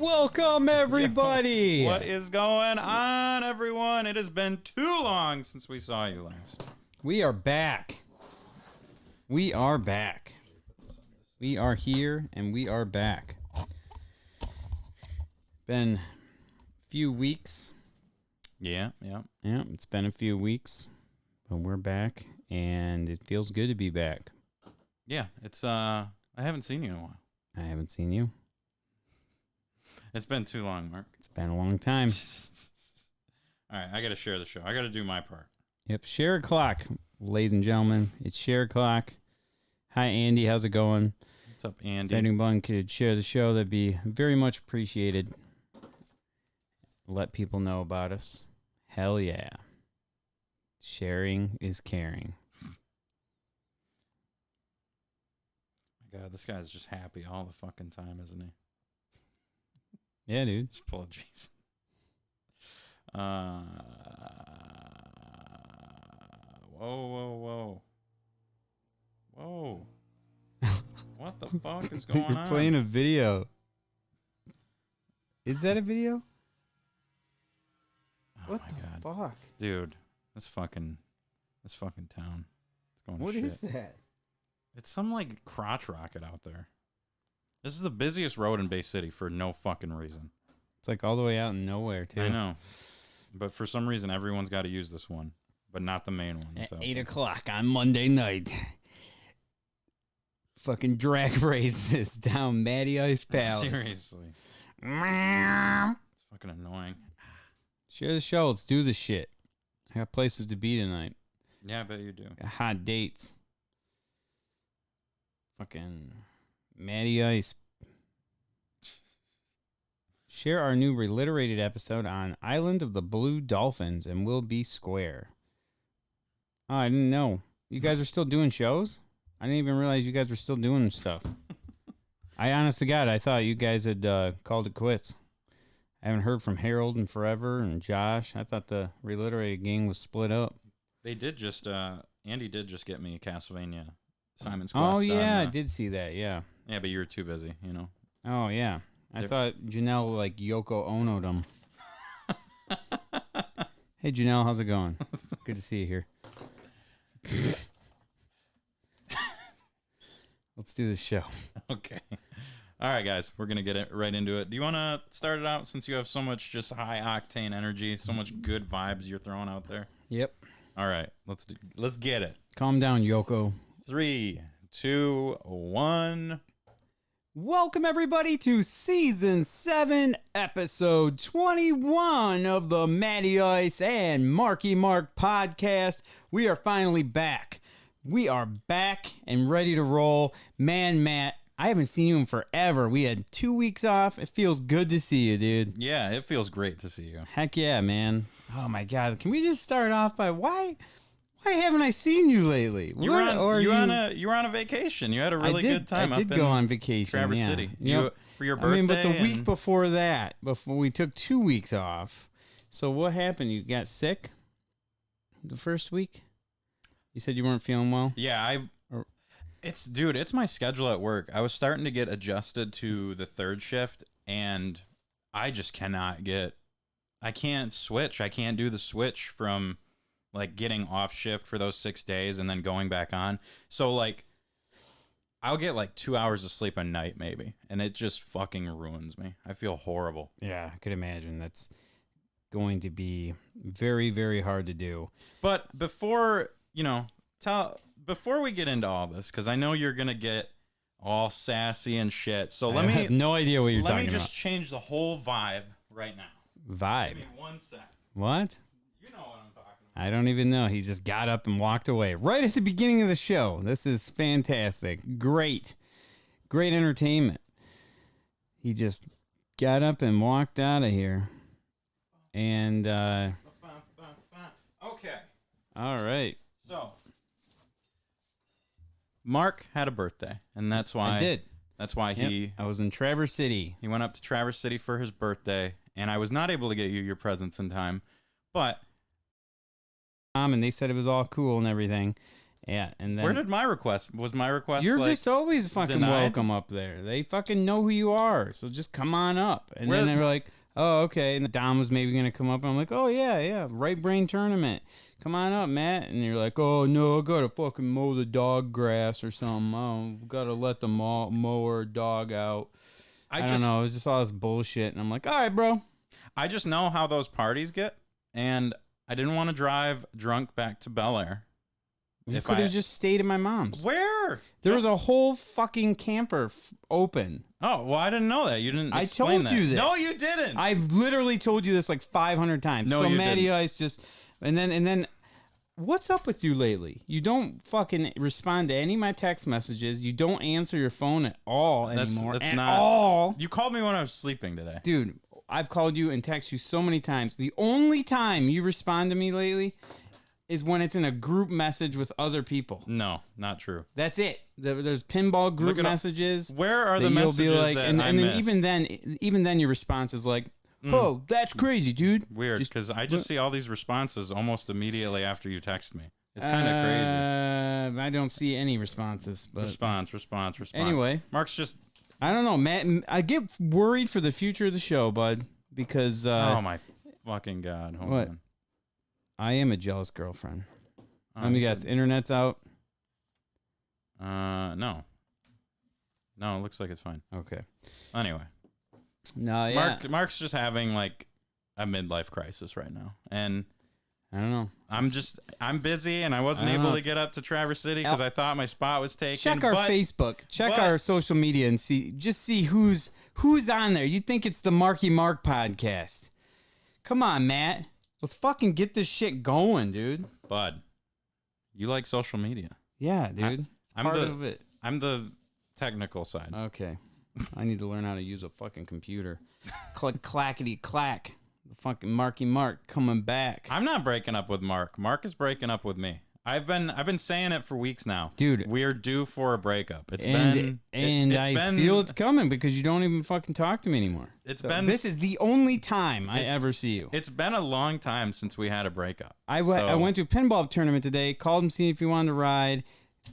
Welcome, everybody. What is going on, everyone? It has been too long since we saw you last. We are back. We are back. We are here, and we are back. Been a few weeks. Yeah. Yeah, it's been a few weeks, but we're back, and it feels good to be back. Yeah, it's, I haven't seen you in a while. I haven't seen you. It's been too long, Mark. It's been a long time. All right, I got to share the show. I got to do my part. Yep, share o'clock, ladies and gentlemen. It's share o'clock. Hi, Andy. How's it going? What's up, Andy? If anyone could share the show, that'd be very much appreciated. Let people know about us. Hell yeah. Sharing is caring. My God, this guy's just happy all the fucking time, isn't he? Yeah, dude. Just pull a Jason. Whoa. What the fuck is going You're on? playing a video. Is that a video? Oh What my the God. fuck? Dude, this fucking town. It's going What to shit. is that? It's some like crotch rocket out there. This is the busiest road in Bay City for no fucking reason. It's like all the way out in nowhere, too. I know. But for some reason, everyone's got to use this one, but not the main one. At So. 8 o'clock on Monday night. Fucking drag races down Matty Ice Palace. Seriously. It's fucking annoying. Share the show. Let's do this shit. I got places to be tonight. Yeah, I bet you do. Got hot dates. Fucking Matty Ice. Share our new reliterated episode on Island of the Blue Dolphins and we'll be square. Oh, I didn't know. You guys are still doing shows? I didn't even realize you guys were still doing stuff. I honest to God, I thought you guys had called it quits. I haven't heard from Harold in forever and Josh. I thought the reliterated gang was split up. They did just, Andy did just get me Castlevania Simon's Quest. Oh, yeah, I did see that, yeah. Yeah, but you were too busy, you know. Oh, yeah. I thought Janelle, like, Yoko Ono'd him. Hey, Janelle, how's it going? Good to see you here. Let's do this show. Okay. All right, guys, we're going to get it right into it. Do you want to start it out since you have so much just high-octane energy, so much good vibes you're throwing out there? Yep. All right, let's get it. Calm down, Yoko. 3, 2, 1. Welcome, everybody, to Season 7, Episode 21 of the Matty Ice and Marky Mark podcast. We are finally back. We are back and ready to roll. Man, Matt, I haven't seen you in forever. We had 2 weeks off. It feels good to see you, dude. Yeah, it feels great to see you. Heck yeah, man. Oh, my God. Can we just start off by why haven't I seen you lately? You were on a vacation. You had a really good time. I did go on vacation. Traverse yeah. City. Yep. For your birthday. But the week before that, before we took 2 weeks off. So what happened? You got sick the first week? You said you weren't feeling well? Yeah, it's my schedule at work. I was starting to get adjusted to the third shift, and I just I can't switch. I can't do the switch from like getting off shift for those 6 days and then going back on. So like I'll get like 2 hours of sleep a night maybe, and it just fucking ruins me. I feel horrible. Yeah, I could imagine. That's going to be very, very hard to do. But before we get into all this, because I know you're gonna get all sassy and shit. So I have no idea what you're talking Let me about. just change the whole vibe right now. Vibe. Give me 1 sec. What? You know what I'm talking about. I don't even know. He just got up and walked away right at the beginning of the show. This is fantastic. Great entertainment. He just got up and walked out of here. And, Okay. all right. So, Mark had a birthday, and that's why I did. That's why Yep. I was in Traverse City. he went up to Traverse City for his birthday, and I was not able to get you your presents in time, but And they said it was all cool and everything. Yeah, and then Where did my request? Was my request? you're like, just always fucking denied? welcome up there. They fucking know who you are, so just come on up. And Where- then they were like, oh, okay. And Dom was maybe gonna come up, and I'm like, oh yeah, right brain tournament. Come on up, Matt. And you're like, oh no, I gotta fucking mow the dog grass or something. Oh, gotta let the mower dog out. I don't know. It was just all this bullshit, and I'm like, all right, bro. I just know how those parties get, and I didn't want to drive drunk back to Bel Air. You If could have I- just stayed at my mom's. Where? There was a whole fucking camper open. Oh, well, I didn't know that. You didn't. I explain told you that. this. No, you didn't. I've literally told you this like 500 times. No, so you Matty didn't. Ice just, and then, what's up with you lately? You don't fucking respond to any of my text messages. You don't answer your phone at all anymore. That's at not- all, You called me when I was sleeping today. dude. I've called you and texted you so many times. The only time you respond to me lately is when it's in a group message with other people. No, not true. That's it. There's pinball group Look it up. messages. Where are the that you'll messages be like, that and I then missed? even then your response is like, "Oh, that's crazy, dude." Weird, Just- because I just see all these responses almost immediately after you text me. It's kind of crazy. I don't see any responses, but Response. anyway, Mark's just. I don't know, Matt. I get worried for the future of the show, bud, because Oh my fucking god! Hold what? on. I am a jealous girlfriend. Oh, Let me you guess. said- Internet's out. No. No, it looks like it's fine. Okay. Anyway, No, yeah. Mark's just having like a midlife crisis right now, and I don't know. I'm busy, and I wasn't I don't able know. to get up to Traverse City because I thought my spot was taken. Check our but Facebook. Check but- our social media and see who's on there. You think it's the Marky Mark podcast? Come on, Matt. Let's fucking get this shit going, dude. Bud, you like social media. Yeah, dude. I'm Part the of it. I'm the technical side. Okay. I need to learn how to use a fucking computer. Click clackety clack. The fucking Marky Mark coming back. I'm not breaking up with Mark. Mark is breaking up with me. I've been saying it for weeks now. Dude. We're due for a breakup. It's And been I feel it's coming because you don't even fucking talk to me anymore. This is the only time I ever see you. It's been a long time since we had a breakup. I went to a pinball tournament today, called him, see if he wanted to ride.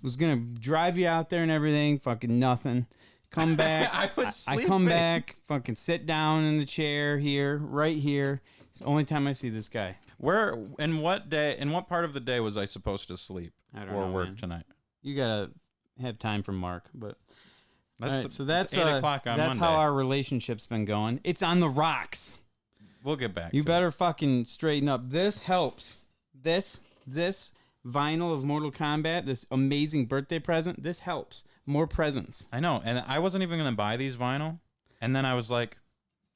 Was gonna drive you out there and everything. Fucking nothing. Come back. I was I come back. Fucking sit down in the chair here, right here. It's the only time I see this guy. Where in what day? In what part of the day was I supposed to sleep I don't or know, work man. tonight? You gotta have time for Mark, but That's all right, so that's it's 8 o'clock on that's Monday. how our relationship's been going. It's on the rocks. We'll get back. You to better fucking straighten up. This helps. This vinyl of Mortal Kombat, this amazing birthday present, this helps. More presents. I know, and I wasn't even gonna buy these vinyl, and then I was like,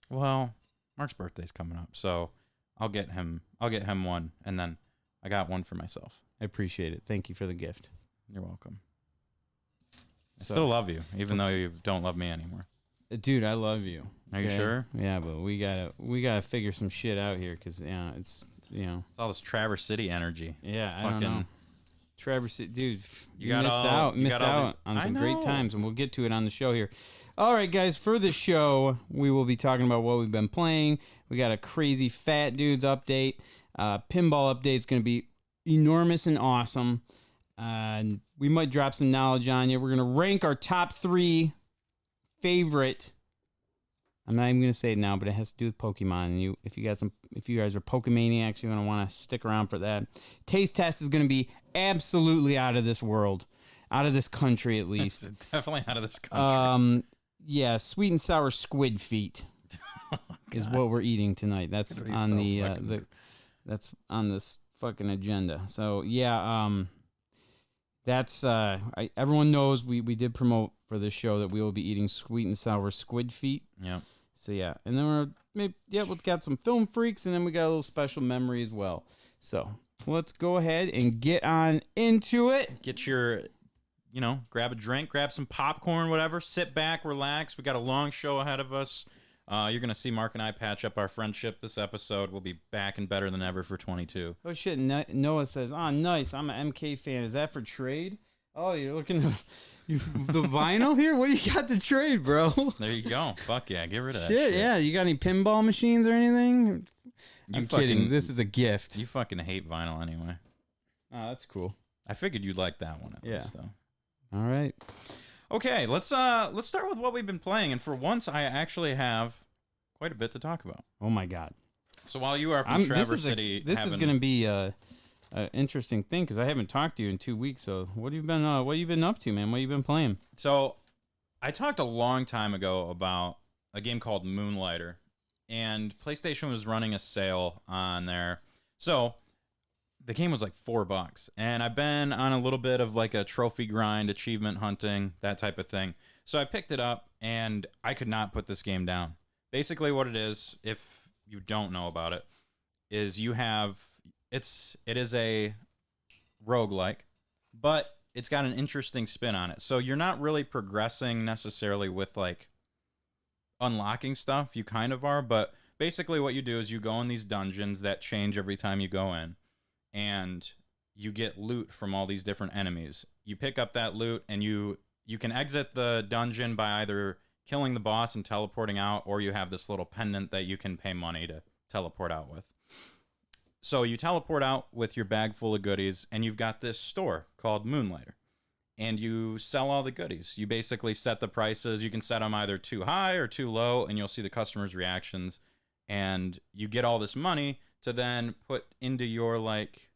well, Mark's birthday's coming up, so I'll get him one, and then I got one for myself. I appreciate it. Thank you for the gift. You're welcome. I So- still love you, even though you don't love me anymore. Dude, I love you. Are you sure? Yeah, but we gotta figure some shit out here because it's It's all this Traverse City energy. yeah, I Fucking- don't know. Traverse, dude, you got missed all- out. you Missed got all out the- on I some great know. times, and we'll get to it on the show here. All right, guys, for the show, we will be talking about what we've been playing. We got a crazy fat dudes update. Pinball update is going to be enormous and awesome. And we might drop some knowledge on you. We're going to rank our top 3 favorite. I'm not even going to say it now, but it has to do with Pokemon. And if you guys are Pokemaniacs, you're going to want to stick around for that. Taste test is going to be absolutely out of this world, out of this country at least. It's definitely out of this country. Yeah, sweet and sour squid feet is what we're eating tonight. That's gonna be on so the fucking that's on this fucking agenda. So yeah, that's everyone knows we did promote for this show that we will be eating sweet and sour squid feet. Yeah. So yeah, and then we've got some film freaks, and then we got a little special memory as well. So let's go ahead and get on into it. Get your, grab a drink, grab some popcorn, whatever. Sit back, relax. We got a long show ahead of us. You're going to see Mark and I patch up our friendship this episode. We'll be back and better than ever for 22. Oh shit! Noah says, "Oh, nice. I'm an MK fan. Is that for trade? Oh, you're looking the vinyl here. What do you got to trade, bro? There you go. Fuck yeah. Get rid of that Shit, shit. yeah. You got any pinball machines or anything? I'm kidding. fucking- This is a gift. You fucking hate vinyl anyway. Oh, that's cool. I figured you'd like that one at Yeah. least, though. All right. Okay, let's start with what we've been playing, and for once, I actually have quite a bit to talk about. Oh my God. So while you are up in Traverse City, This is going to be a interesting thing because I haven't talked to you in 2 weeks. So what have you been up to, man? What have you been playing? So I talked a long time ago about a game called Moonlighter, and PlayStation was running a sale on there. So the game was like $4, and I've been on a little bit of like a trophy grind, achievement hunting, that type of thing. So I picked it up, and I could not put this game down. Basically, what it is, if you don't know about it, is it is a roguelike, but it's got an interesting spin on it. So you're not really progressing necessarily with like unlocking stuff. You kind of are, but basically what you do is you go in these dungeons that change every time you go in, and you get loot from all these different enemies. You pick up that loot, and you can exit the dungeon by either killing the boss and teleporting out, or you have this little pendant that you can pay money to teleport out with. So you teleport out with your bag full of goodies, and you've got this store called Moonlighter, and you sell all the goodies. You basically set the prices. You can set them either too high or too low, and you'll see the customers' reactions, and you get all this money to then put into your like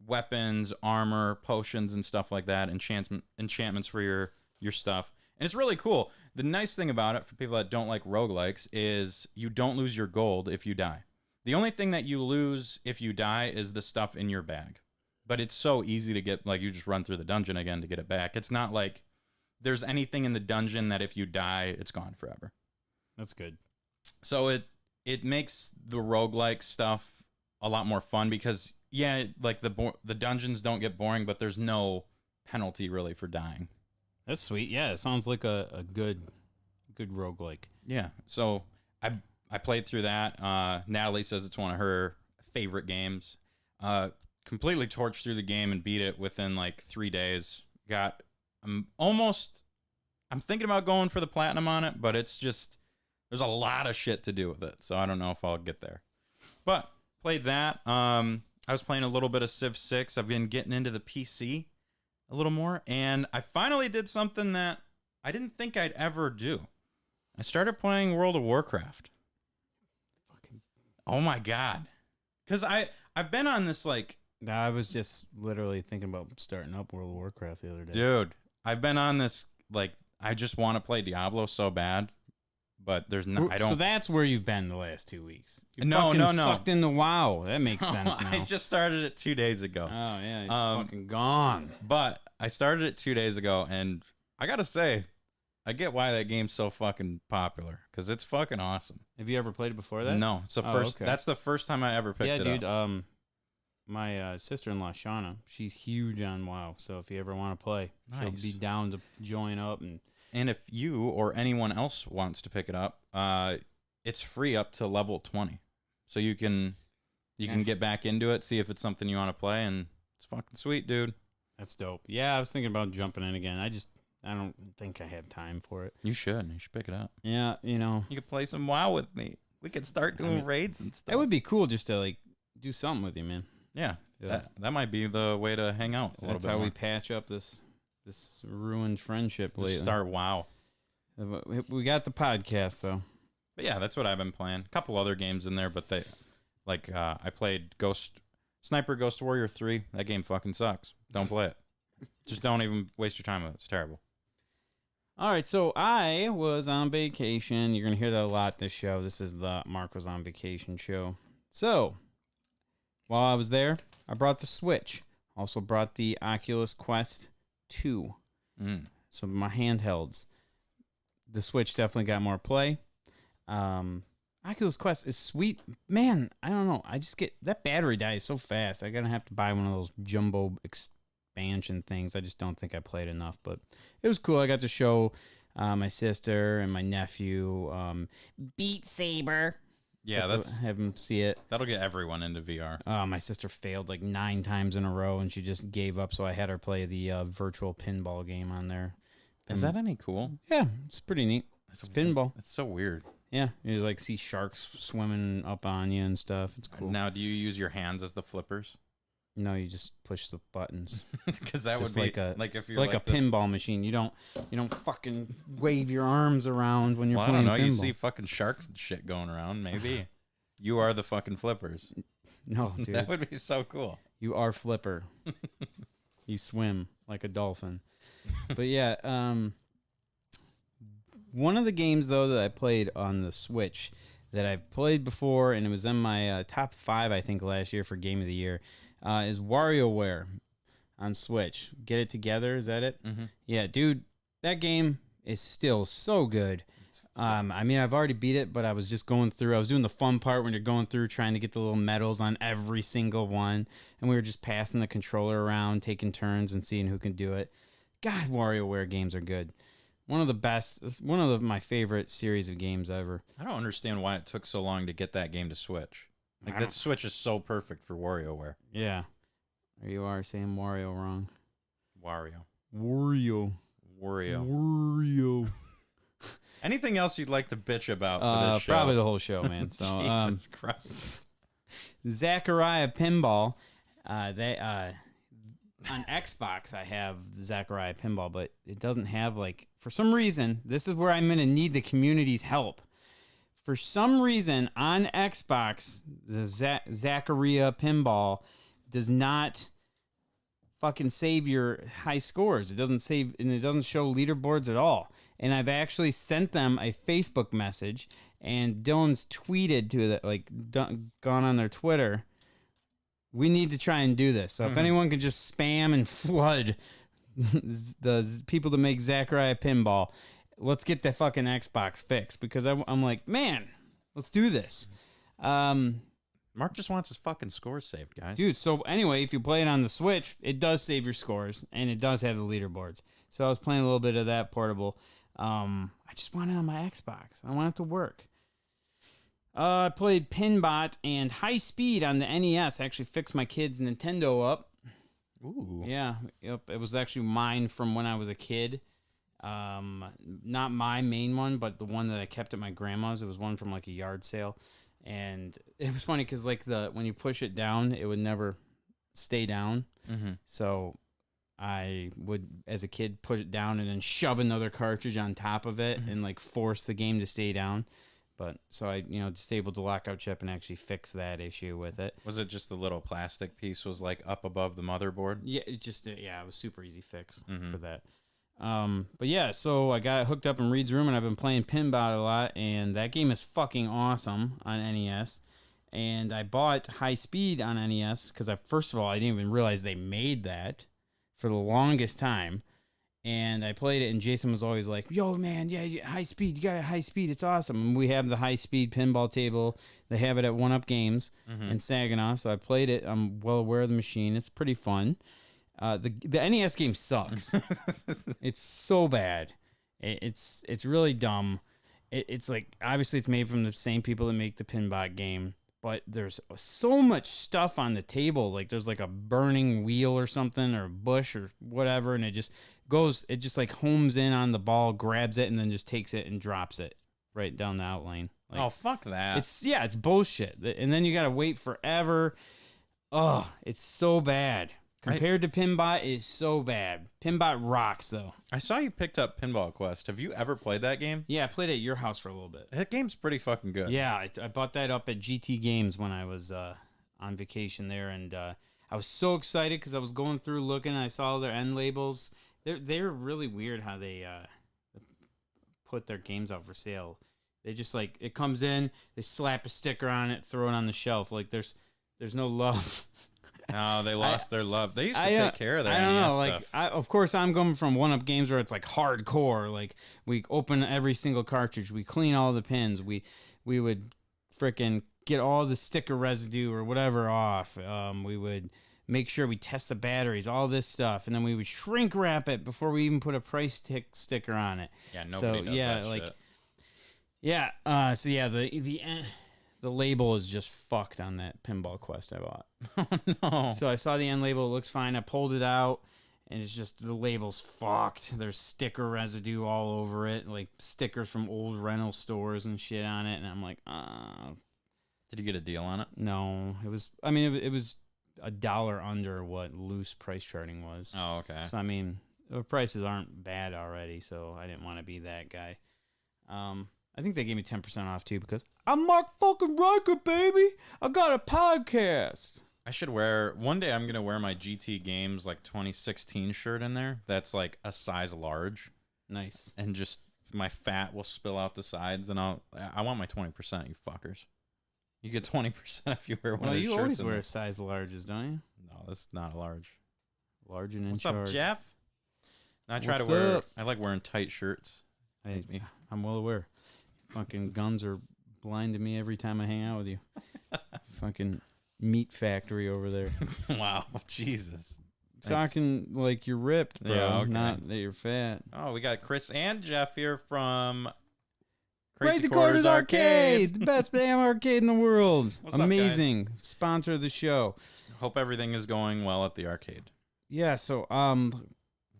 weapons, armor, potions, and stuff like that, enchantments for your stuff. And it's really cool. The nice thing about it for people that don't like roguelikes is you don't lose your gold if you die. The only thing that you lose if you die is the stuff in your bag. But it's so easy to get, like, you just run through the dungeon again to get it back. It's not like there's anything in the dungeon that if you die, it's gone forever. That's good. So it makes the roguelike stuff a lot more fun because, yeah, like the dungeons don't get boring, but there's no penalty really for dying. That's sweet. Yeah, it sounds like a good roguelike. Yeah. So I played through that. Natalie says it's one of her favorite games. Completely torched through the game and beat it within like 3 days. I'm thinking about going for the platinum on it, but it's just, there's a lot of shit to do with it. So I don't know if I'll get there. But played that. I was playing a little bit of Civ 6. I've been getting into the PC a little more, and I finally did something that I didn't think I'd ever do. I started playing World of Warcraft. Oh my God. Because I've been on this like... I was just literally thinking about starting up World of Warcraft the other day. Dude, I've been on this, like, I just want to play Diablo so bad, but there's no... So that's where you've been the last 2 weeks. You're No. sucked into WoW. That makes sense now. I just started it 2 days ago. Oh, yeah. It's fucking gone. But I started it 2 days ago, and I gotta say, I get why that game's so fucking popular, because it's fucking awesome. Have you ever played it before that? No, it's the first. Okay. That's the first time I ever picked it dude. up. My sister-in-law Shauna, she's huge on WoW. So if you ever want to play, she'll Nice. be down to join up. And if you or anyone else wants to pick it up, it's free up to level 20, so you can get back into it, see if it's something you want to play, and it's fucking sweet, dude. That's dope. Yeah, I was thinking about jumping in again. I don't think I have time for it. You should pick it up. Yeah, You could play some WoW with me. We could start doing raids and stuff. that would be cool just to like do something with you, man. Yeah, Yeah. That might be the way to hang out a little That's bit how more. we patch up this ruined friendship Just lately. start WoW. We got the podcast though. But yeah, that's what I've been playing. A couple other games in there, but I played Sniper Ghost Warrior 3. That game fucking sucks. Don't play it. Just don't even waste your time with it. It's terrible. All right, so I was on vacation. You're going to hear that a lot this show. This is the Mark was on vacation show. So, while I was there, I brought the Switch. Also brought the Oculus Quest 2. Some of my handhelds. The Switch definitely got more play. Oculus Quest is sweet. Man, I don't know. I just get... That battery dies so fast. I'm going to have to buy one of those jumbo expansion things. I just don't think I played enough, but it was cool. I got to show my sister and my nephew Beat Saber. Yeah, Have them see it. that'll get everyone into VR. My sister failed like 9 times in a row, and she just gave up. So I had her play the virtual pinball game on there. Is that any cool? Yeah, it's pretty neat. It's pinball. It's so weird. Yeah, you like see sharks swimming up on you and stuff. It's cool. Now, do you use your hands as the flippers? No, you just push the buttons. Because that Just would be like a like if you're like a the, pinball machine. You don't fucking wave your arms around when you're well, I playing don't know. You pinball. see fucking sharks and shit going around. Maybe you are the fucking flippers. No, dude. That would be so cool. You are Flipper. You swim like a dolphin. But yeah, one of the games though that I played on the Switch that I've played before, and it was in my top 5 I think last year for Game of the Year, is WarioWare on Switch. Get It Together, is that it? Mm-hmm. Yeah, dude, that game is still so good. I mean, I've already beat it, but I was just going through. I was doing the fun part when you're going through trying to get the little medals on every single one, and we were just passing the controller around, taking turns, and seeing who can do it. God, WarioWare games are good. One of the best. It's one of my favorite series of games ever. I don't understand why it took so long to get that game to Switch. Like that Switch is so perfect for WarioWare. Yeah, there you are saying Wario wrong. Wario. Wario. Anything else you'd like to bitch about for this show? Probably the whole show, man. So, Jesus Christ. Zaccaria Pinball. They on Xbox I have Zaccaria Pinball, but it doesn't have for some reason. This is where I'm gonna need the community's help. For some reason on Xbox, the Zaccaria Pinball does not fucking save your high scores. It doesn't save, and it doesn't show leaderboards at all. And I've actually sent them a Facebook message, and Dylan's tweeted to that, gone on their Twitter. We need to try and do this. So if anyone can just spam and flood the people that make Zaccaria Pinball, let's get the fucking Xbox fixed, because I'm like, man, let's do this. Mark just wants his fucking scores saved, guys. Dude, so anyway, if you play it on the Switch, it does save your scores, and it does have the leaderboards. So I was playing a little bit of that portable. I just want it on my Xbox. I want it to work. I played Pinbot and High Speed on the NES. I actually fixed my kid's Nintendo up. Ooh. Yeah, yep. It was actually mine from when I was a kid. Not my main one, but the one that I kept at my grandma's. It was one from a yard sale. And it was funny because when you push it down, it would never stay down. Mm-hmm. So I would, as a kid, put it down and then shove another cartridge on top of it and force the game to stay down. But so I, disabled the lockout chip and actually fixed that issue with it. Was it just the little plastic piece was up above the motherboard? Yeah, it was super easy fix for that. But yeah, so I got it hooked up in Reed's room, and I've been playing Pinbot a lot, and that game is fucking awesome on NES. And I bought High Speed on NES because first of all, I didn't even realize they made that for the longest time. And I played it, and Jason was always like, yo, man, yeah, High Speed, you got it, High Speed, it's awesome. And we have the High Speed pinball table. They have it at 1UP Games in Saginaw, so I played it. I'm well aware of the machine. It's pretty fun. The NES game sucks. It's so bad. It's really dumb. It's obviously it's made from the same people that make the Pinbot game, but there's so much stuff on the table. There's a burning wheel or something, or a bush or whatever, and it just homes in on the ball, grabs it, and then just takes it and drops it right down the outlane. Oh, fuck that. It's bullshit. And then you gotta wait forever. Oh, it's so bad. Compared to Pinbot, it's so bad. Pinbot rocks, though. I saw you picked up Pinball Quest. Have you ever played that game? Yeah, I played it at your house for a little bit. That game's pretty fucking good. Yeah, I bought that up at GT Games when I was on vacation there, and I was so excited because I was going through looking, and I saw their end labels. They're really weird how they put their games out for sale. They just it comes in, they slap a sticker on it, throw it on the shelf. There's no love. No, they lost their love. They used to take care of their I don't know. NES stuff. Of course, I'm coming from 1UP Games where it's hardcore. We open every single cartridge, we clean all the pins, we would frickin' get all the sticker residue or whatever off. We would make sure we test the batteries, all this stuff, and then we would shrink wrap it before we even put a price sticker on it. Yeah, nobody does that shit. Yeah, so yeah, the label is just fucked on that Pinball Quest I bought. Oh, no. So I saw the end label, it looks fine. I pulled it out, and it's just the label's fucked. There's sticker residue all over it, stickers from old rental stores and shit on it. And I'm like, Did you get a deal on it? no. It was $1 under what loose price charting was. Oh, okay. So I mean, the prices aren't bad already, so I didn't want to be that guy. I think they gave me 10% off too because I'm Mark fucking Riker, baby. I got a podcast. I should wear one day. I'm gonna wear my GT Games like 2016 shirt in there. That's like a size large, Nice. and just my fat will spill out the sides, and I want my 20%. You fuckers. You get 20% if you wear one Well, of those you shirts. always in wear there. size larges, don't you? No, that's not a large. Large and in What's charge. up, Jeff? I try What's to wear. up? I like wearing tight shirts. Me. I'm well aware. Fucking guns are blinding me every time I hang out with you. Fucking meat factory over there. Wow, Jesus. Talking like you're ripped, bro. Yeah, okay. Not that you're fat. Oh, we got Chris and Jeff here from Crazy Quarters Arcade, the best damn arcade in the world. What's up, guys? Amazing. Sponsor of the show. Hope everything is going well at the arcade. Yeah, so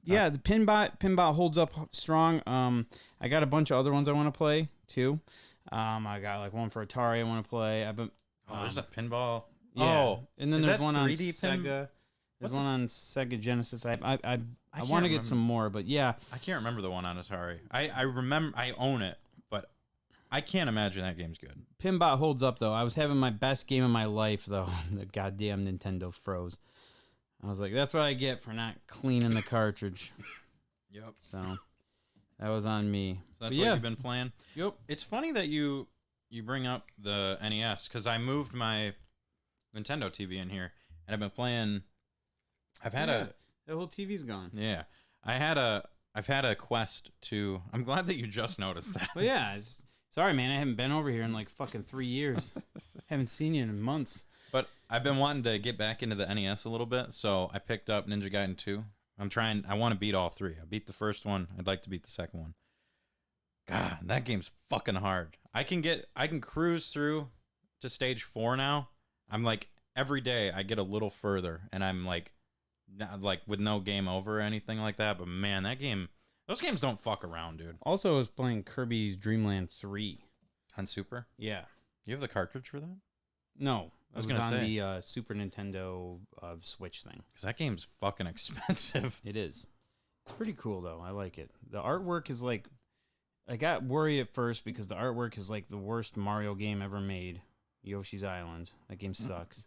yeah, the Pinbot holds up strong. I got a bunch of other ones I want to play too. I got like one for Atari I want to play. I've been Oh, there's a pinball. yeah. Oh, And then is there's that one on 3D pin? Sega. There's What one on Sega Genesis. I can't want to get remember. some more, but yeah, I can't remember the one on Atari. I remember I own it, but I can't imagine that game's good. Pinbot holds up though. I was having my best game of my life though. The goddamn Nintendo froze. I was like, that's what I get for not cleaning the cartridge. Yep. So that was on me. So that's But what yeah. you've been playing. Yep. It's funny that you bring up the NES because I moved my Nintendo TV in here and I've been playing. I've had the whole TV's gone. I've had a quest to. I'm glad that you just noticed that. But yeah, sorry man, I haven't been over here in like fucking 3 years. Haven't seen you in months. But I've been wanting to get back into the NES a little bit, so I picked up Ninja Gaiden 2. I want to beat all three. I beat the first one. I'd like to beat the second one. God, that game's fucking hard. I can cruise through to stage 4 now. I'm like, every day I get a little further, and I'm like with no game over or anything like that. But man, those games don't fuck around, dude. Also, I was playing Kirby's Dream Land 3. On Super? Yeah. You have the cartridge for that? No, I was it was gonna on say. the Super Nintendo Switch thing. Because that game's fucking expensive. It is. It's pretty cool though. I like it. The artwork is like, I got worried at first because the artwork is like the worst Mario game ever made. Yoshi's Island. That game sucks.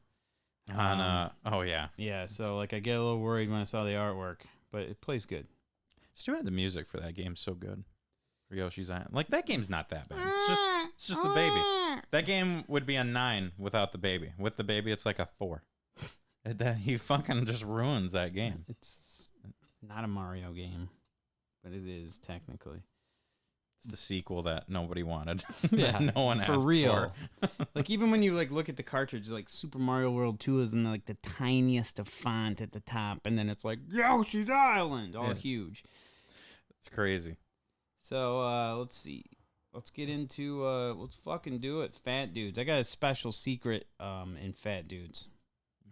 Oh yeah. Yeah, so like I get a little worried when I saw the artwork, but it plays good. It's too bad the music for that game's so good. For Yoshi's Island. Like, that game's not that bad. It's just the baby. That game would be a 9 without the baby. With the baby, it's like a 4. He fucking just ruins that game. It's not a Mario game, but it is technically. It's the sequel that nobody wanted. Yeah, that no one for asked real. for. Like even when you like look at the cartridge, like Super Mario World 2 is in like the tiniest of font at the top, and then it's like Yoshi's Island, all Yeah. huge. It's crazy. So let's see. Let's get into let's fucking do it. Fat Dudes. I got a special secret in Fat Dudes.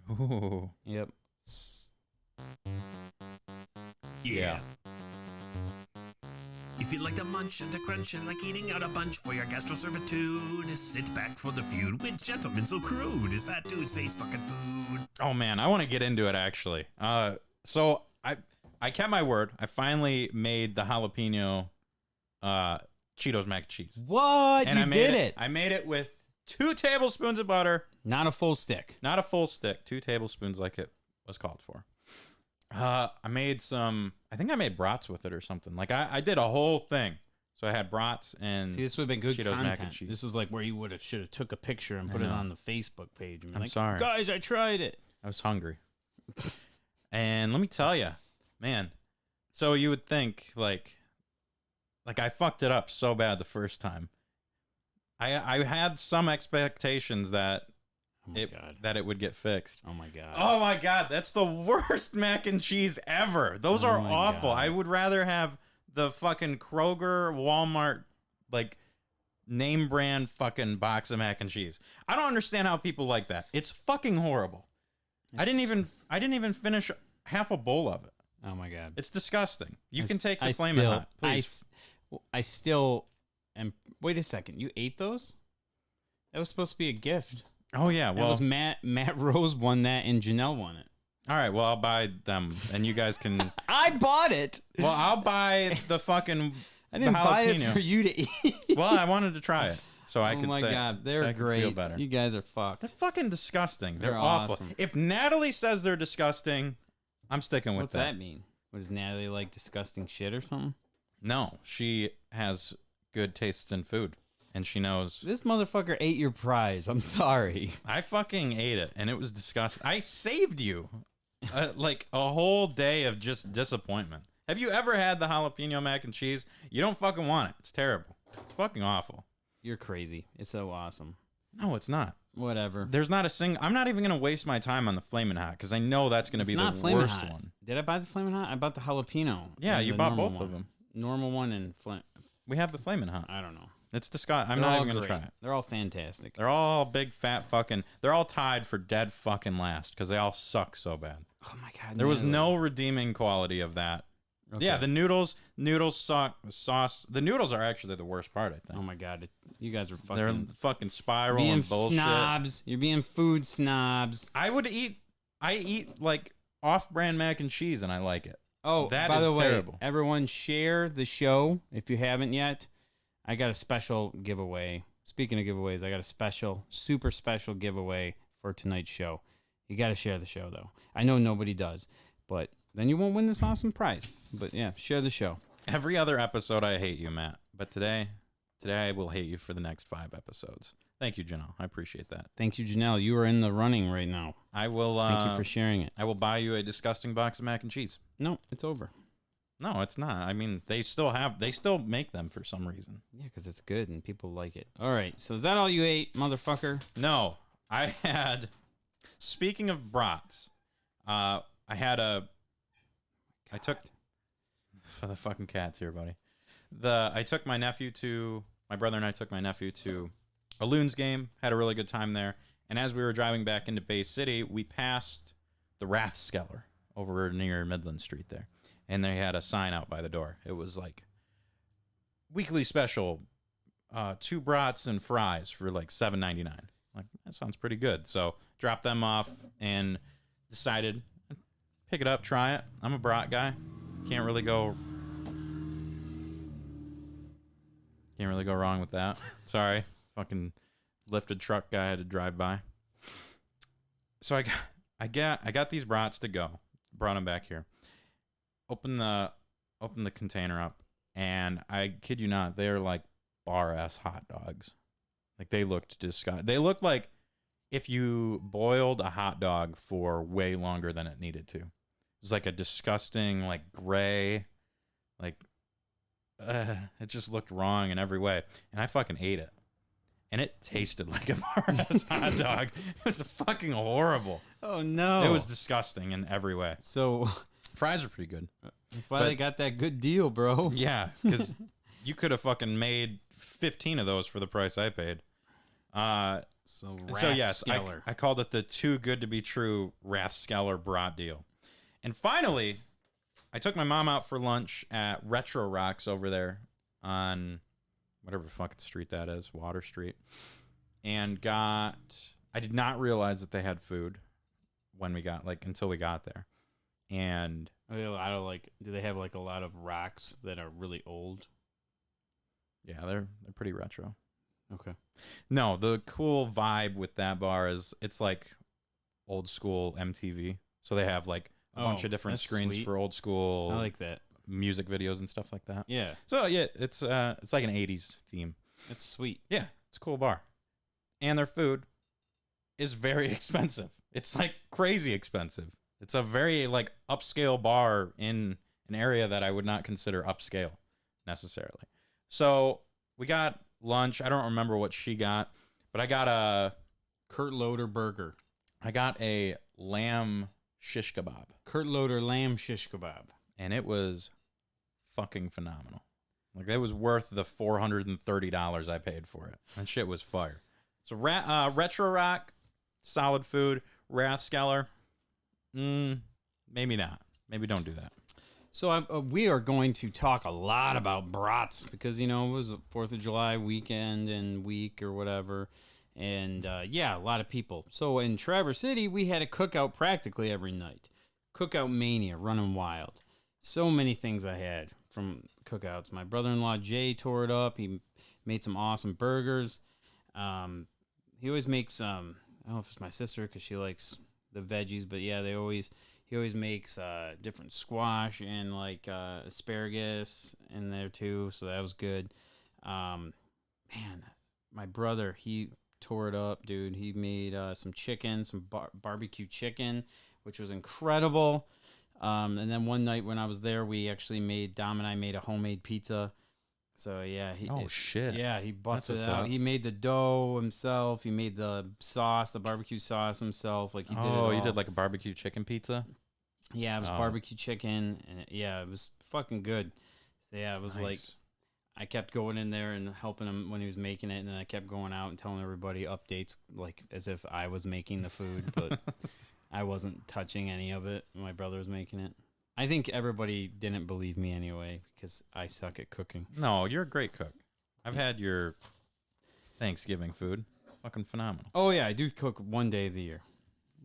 Ooh. Yep. Yeah. If you like to munch and to crunch and like eating out a bunch for your gastroservitude, sit back for the feud with gentlemen so crude as Fat Dude's face fucking food. Oh man, I want to get into it actually. So I kept my word. I finally made the jalapeno Cheetos mac and cheese. What? And you I made did it. I made it with 2 tablespoons of butter, Not a full stick. not a full stick, 2 tablespoons like it was called for. I made some. I think I made brats with it or something. Like I did a whole thing. So I had brats and See, this would have been good Cheetos mac and content. cheese. This is like where you should have took a picture and I put it know. on the Facebook page. And be I'm like, sorry. guys, I tried it. I was hungry. And let me tell you, man. So you would think like I fucked it up so bad the first time. I had some expectations that Oh my god. that it would get fixed. Oh my god. Oh my god, that's the worst mac and cheese ever. Those Oh are my awful. God. I would rather have the fucking Kroger, Walmart, like name brand fucking box of mac and cheese. I don't understand how people like that. It's fucking horrible. I didn't even finish half a bowl of it. Oh my god. It's disgusting. You can take the I flaming still- hot, please. I still am. Wait a second. You ate those? That was supposed to be a gift. Oh yeah, That well, was Matt Rose won that, and Janelle won it. all right. Well, I'll buy them, and you guys can. I bought it. Well, I'll buy the fucking. I didn't the buy it jalapeno. for you to eat. Well, I wanted to try it, so I oh could my say. god, so they're I could great. Feel better. You guys are fucked. That's fucking disgusting. They're They're awful. awesome. If Natalie says they're disgusting, I'm sticking with What's that mean? Was Natalie like disgusting shit or something? No, she has good tastes in food, and she knows. This motherfucker ate your prize. I'm sorry. I fucking ate it, and it was disgusting. I saved you, like a whole day of just disappointment. Have you ever had the jalapeno mac and cheese? You don't fucking want it. It's terrible. It's fucking awful. You're crazy. It's so awesome. No, it's not. Whatever. There's not a single. I'm not even gonna waste my time on the Flamin' Hot because I know that's gonna be not the Flamin' worst Hot. one. Did I buy the Flamin' Hot? I bought the jalapeno. Yeah, and you the bought normal both one. of them. Normal one and Flint. We have the Flamin' Hot. I don't know. It's disgusting. I'm They're not all even gonna great. try it. They're all fantastic. They're all big fat fucking. They're all tied for dead fucking last because they all suck so bad. Oh my god. There was Natalie. no redeeming quality of that. Okay. Yeah, the noodles suck. The sauce. The noodles are actually the worst part. I think. Oh my god. You guys are fucking. They're fucking spiral being and bullshit. snobs. You're being food snobs. I eat like off-brand mac and cheese, and I like it. Oh, That by is the way, terrible. everyone share the show if you haven't yet. I got a special giveaway. Speaking of giveaways, I got a special, super special giveaway for tonight's show. You got to share the show, though. I know nobody does, but then you won't win this awesome prize. But yeah, share the show. Every other episode, I hate you, Matt. But today I will hate you for the next 5 episodes. Thank you, Janelle. I appreciate that. Thank you, Janelle. You are in the running right now. I will. Thank you for sharing it. I will buy you a disgusting box of mac and cheese. No, it's over. No, it's not. I mean, they still make them for some reason. Yeah, because it's good and people like it. All right, so is that all you ate, motherfucker? No, I had. Speaking of brats, I had a. I took. For the fucking cats here, buddy. I took my brother and I took my nephew to a Loons game. Had a really good time there. And as we were driving back into Bay City, we passed the Rathskeller over near Midland Street there. And they had a sign out by the door. It was like weekly special, 2 brats and fries for like $7.99. Like, that sounds pretty good. So dropped them off and decided pick it up, try it. I'm a brat guy. Can't really go wrong with that. Sorry, fucking lifted truck guy had to drive by. So I got these brats to go. Brought them back here. Open the container up, and I kid you not, they are like bar ass hot dogs. Like, they looked disgusting. They looked like if you boiled a hot dog for way longer than it needed to. It was like a disgusting, like gray, like it just looked wrong in every way. And I fucking ate it. And it tasted like a bar-ass hot dog. It was fucking horrible. Oh, no. It was disgusting in every way. So Fries are pretty good. that's why But- they got that good deal, bro. Yeah, because you could have fucking made 15 of those for the price I paid. So Yes, I called it the too good to be true Rathskeller brat deal. And finally, I took my mom out for lunch at Retro Rocks over there on whatever fucking street that is, Water Street. And I did not realize that they had food until we got there. And do they have like a lot of rocks that are really old? yeah, they're pretty retro. Okay. No, the cool vibe with that bar is it's like old school MTV. So they have like a bunch of different that's screens sweet. for old school I like that. music videos and stuff like that. Yeah, So yeah, it's like an 80s theme. that's sweet. Yeah, it's a cool bar. And their food is very expensive. It's like crazy expensive. It's a very like upscale bar in an area that I would not consider upscale necessarily. So we got lunch. I don't remember what she got, but I got a Kurt Loder burger. lamb shish kebab, Kurt Loder lamb shish kebab. and it was fucking phenomenal. Like, that was worth the $430 I paid for it. That shit was fire. So Retro Rock, solid food. Rathskeller, maybe not. Maybe don't do that. So we are going to talk a lot about brats because, it was a 4th of July weekend and week or whatever. And yeah, a lot of people. So in Traverse City, we had a cookout practically every night. Cookout mania running wild. So many things I had from cookouts. My brother-in-law Jay tore it up. He made some awesome burgers. He always makes I don't know if it's my sister because she likes the veggies, but yeah, he always makes different squash and like asparagus in there too, so that was good. Man, my brother, he tore it up, dude. He made some chicken, some barbecue chicken, which was incredible. And then one night when I was there, we actually Dom and I made a homemade pizza. So yeah, shit. Yeah, he busted what's it out. up. He made the dough himself. He made the sauce, the barbecue sauce himself. Like he did it all. You did like a barbecue chicken pizza? Yeah, it was Oh. barbecue chicken, and it was fucking good. So yeah, it was like Nice. I kept going in there and helping him when he was making it, and then I kept going out and telling everybody updates, like as if I was making the food, but I wasn't touching any of it. My brother was making it. I think everybody didn't believe me anyway because I suck at cooking. No, you're a great cook. I've had your Thanksgiving food. Fucking phenomenal. Oh yeah, I do cook one day of the year,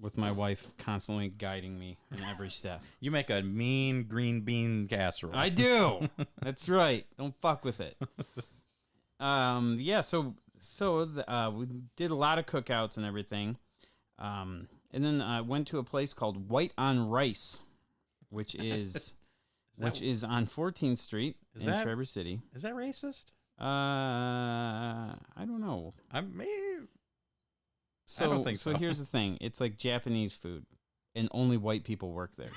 with my wife constantly guiding me in every step. You make a mean green bean casserole. I do. That's right. Don't fuck with it. Yeah. So we did a lot of cookouts and everything. And then I went to a place called White on Rice, which is on 14th Street in that- Traverse City. Is that racist? I don't know. I may. So, I don't think so. here's the thing. It's like Japanese food, and only white people work there.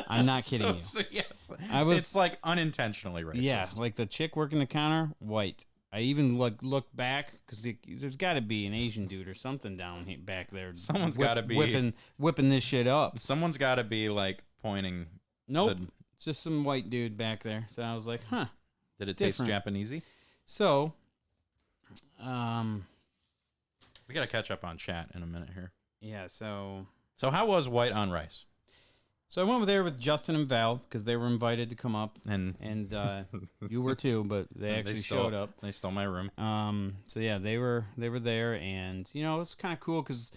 I'm not kidding you. So yes, was- it's like unintentionally racist. Yeah, like the chick working the counter, white. I even look back because there's got to be an Asian dude or something back there. Someone's gotta be- whipping this shit up. Someone's got to be like pointing. Nope, the- it's just some white dude back there. So I was like, huh. Did it Different. taste Japanesey? So, We gotta catch up on chat in a minute here. yeah. So So how was White on Rice? I went there with Justin and Val because they were invited to come up, And and you were too, but they actually showed up. They stole my room. So yeah, they were there, and it was kind of cool because,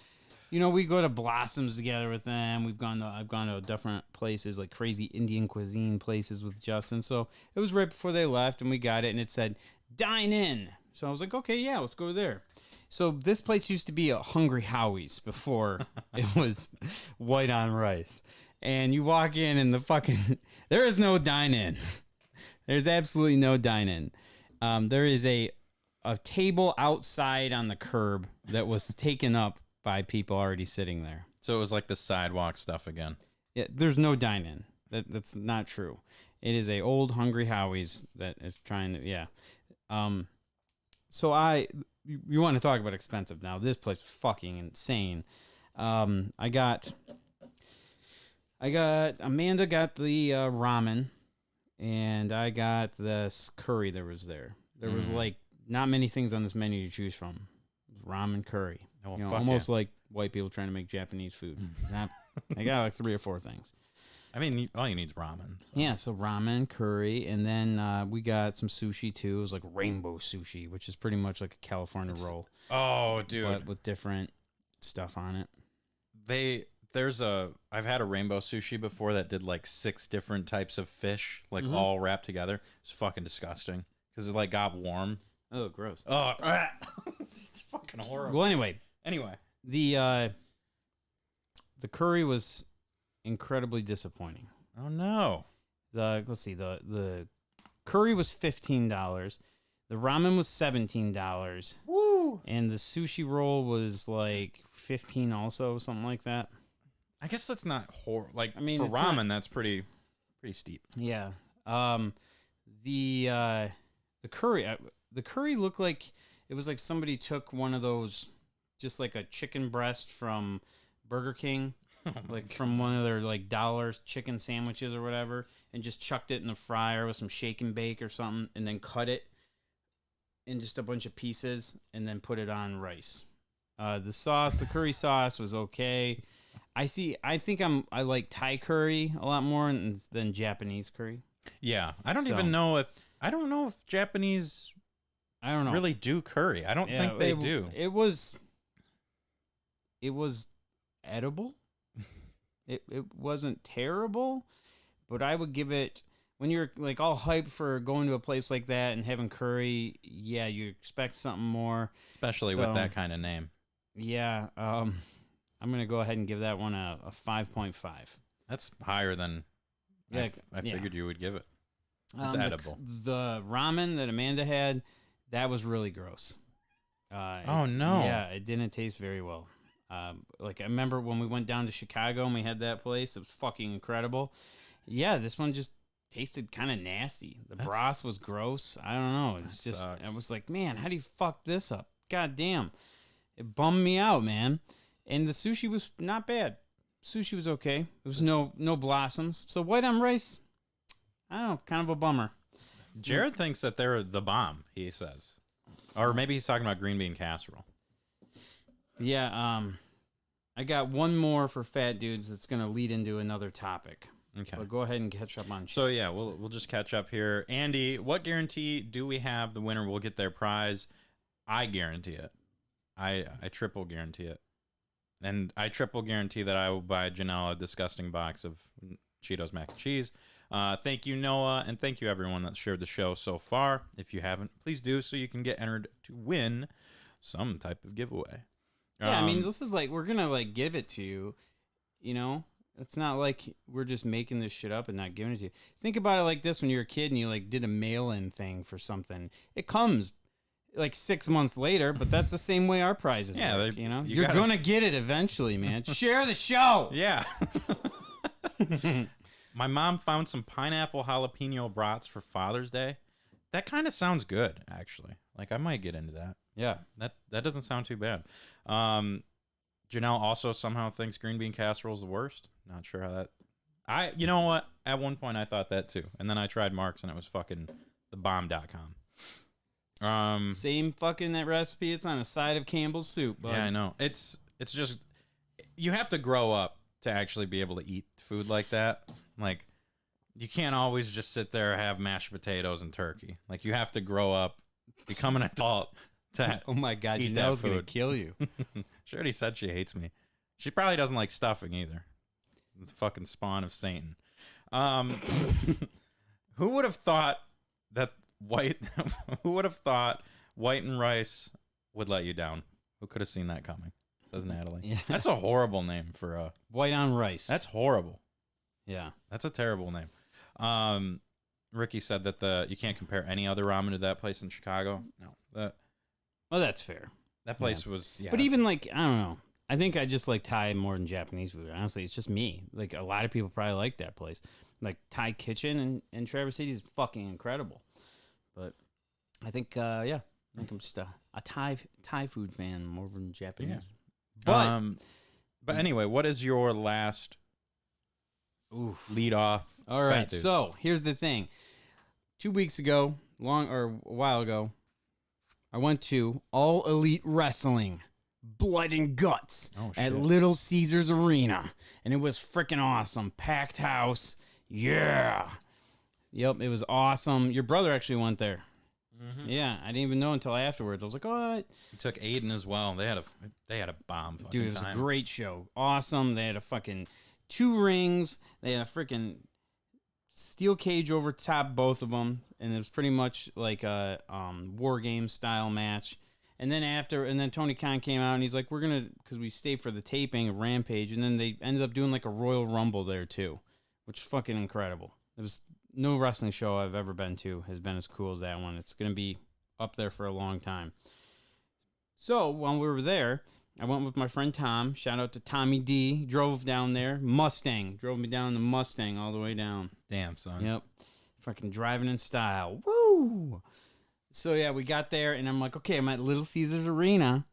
we go to Blossoms together with them. I've gone to different places like crazy Indian cuisine places with Justin. So it was right before they left, and we got it, and it said dine in. So I was like, okay, yeah, let's go there. So this place used to be a Hungry Howie's before it was White on Rice. And you walk in and there is no dine-in. There's absolutely no dine-in. There is a table outside on the curb that was taken up by people already sitting there. So it was like the sidewalk stuff again. Yeah, there's no dine-in. That's not true. It is a old Hungry Howie's that is trying to, yeah. So you want to talk about expensive now. This place is fucking insane. Amanda got the ramen, and I got this curry that was there. There was like not many things on this menu to choose from. It was ramen curry. Oh, Almost like white people trying to make Japanese food. I got like 3 or 4 things. I mean, all you need is ramen. So. Yeah, so ramen, curry, and then we got some sushi too. It was like rainbow sushi, which is pretty much like a California roll, Oh, dude. but with different stuff on it. I've had a rainbow sushi before that did like 6 different types of fish, like all wrapped together. It's fucking disgusting because it like got warm. Oh, gross. Oh, it's fucking horrible. Well, anyway, Anyway. the curry was incredibly disappointing. Oh no. Let's see, the curry was $15, the ramen was $17, Woo. and the sushi roll was like $15 also, something like that. I guess that's not horrible. Like, I mean, for it's ramen, not- that's pretty steep. Yeah. The curry looked like it was like somebody took one of those, just like a chicken breast from Burger King, like from one of their like dollar chicken sandwiches or whatever, and just chucked it in the fryer with some shake and bake or something, and then cut it in just a bunch of pieces, and then put it on rice. The curry sauce was okay. I think I like Thai curry a lot more than Japanese curry. Yeah, I don't So- even know if Japanese I don't know. really do curry. I don't think they do. It was edible. It wasn't terrible, but I would give it, when you're like all hyped for going to a place like that and having curry, yeah, you expect something more. Especially with that kind of name. Yeah, I'm gonna go ahead and give that one a 5.5. That's higher than I figured you would give it. It's edible. The ramen that Amanda had, that was really gross. Oh, no. Yeah, it didn't taste very well. Like I remember when we went down to Chicago and we had that place, it was fucking incredible. Yeah, this one just tasted kind of nasty. The broth was gross. I don't know. It's just, sucks. I was like, man, how do you fuck this up? God damn. It bummed me out, man. And the sushi was not bad. Sushi was okay. It was no blossoms. So white on rice, I don't know, kind of a bummer. Jared thinks that they're the bomb, he says. Or maybe he's talking about green bean casserole. Yeah, I got one more for fat dudes that's going to lead into another topic. Okay. But go ahead and catch up on So yeah, we'll just catch up here. Andy, what guarantee do we have the winner will get their prize? I guarantee it. I triple guarantee it. And I triple guarantee that I will buy Janelle a disgusting box of Cheetos mac and cheese. Thank you, Noah, and thank you everyone that's shared the show so far. If you haven't, please do so you can get entered to win some type of giveaway. Yeah, I mean, this is like, we're going to like give it to you, you know? It's not like we're just making this shit up and not giving it to you. Think about it like this: when you're a kid and you like did a mail-in thing for something, it comes like 6 months later, but that's the same way our prizes work, you know? You're going to get it eventually, man. Share the show! Yeah. My mom found some pineapple jalapeno brats for Father's Day. That kind of sounds good, actually. Like, I might get into that. Yeah. That doesn't sound too bad. Janelle also somehow thinks green bean casserole is the worst. Not sure how that... You know what? At one point, I thought that too. And then I tried Mark's, and it was fucking thebomb.com. Same fucking that recipe. It's on a side of Campbell's soup, bud. Yeah, I know. It's just... You have to grow up to actually be able to eat food like that. Like, you can't always just sit there and have mashed potatoes and turkey. Like, you have to grow up, become an adult to Oh my God, eat Janelle's that going to food. kill you. She already said she hates me. She probably doesn't like stuffing either. It's fucking spawn of Satan. Who would have thought that who would have thought white and rice would let you down? Who could have seen that coming? Says Natalie. Yeah. That's a horrible name for a... White on rice. That's horrible. Yeah. That's a terrible name. Ricky said that you can't compare any other ramen to that place in Chicago. No. Well, that's fair. That place was... Yeah. But even like, I don't know. I think I just like Thai more than Japanese food. Honestly, it's just me. Like, a lot of people probably like that place. Like, Thai Kitchen in Traverse City is fucking incredible. But I think, I think I'm just a Thai food fan more than Japanese. Yeah. But anyway, what is your last lead off? All right, so here's the thing. 2 weeks ago, a while ago, I went to All Elite Wrestling, Blood and Guts, at Little Caesars Arena, and it was freaking awesome. Packed house, yeah. Yep, it was awesome. Your brother actually went there. Mm-hmm. Yeah, I didn't even know until afterwards. I was like, "Oh." You took Aiden as well. They had a bomb. Dude, it was a great show. Awesome. They had a fucking 2 rings. They had a freaking steel cage over top both of them, and it was pretty much like a war game style match. And then Tony Khan came out and he's like, "We're gonna," because we stayed for the taping of Rampage, and then they ended up doing like a Royal Rumble there too, which is fucking incredible. It was. No wrestling show I've ever been to has been as cool as that one. It's going to be up there for a long time. So, while we were there, I went with my friend Tom. Shout out to Tommy D. Drove down there. Mustang. Drove me down the Mustang all the way down. Damn, son. Yep. Fucking driving in style. Woo! So, yeah, we got there, and I'm like, okay, I'm at Little Caesars Arena.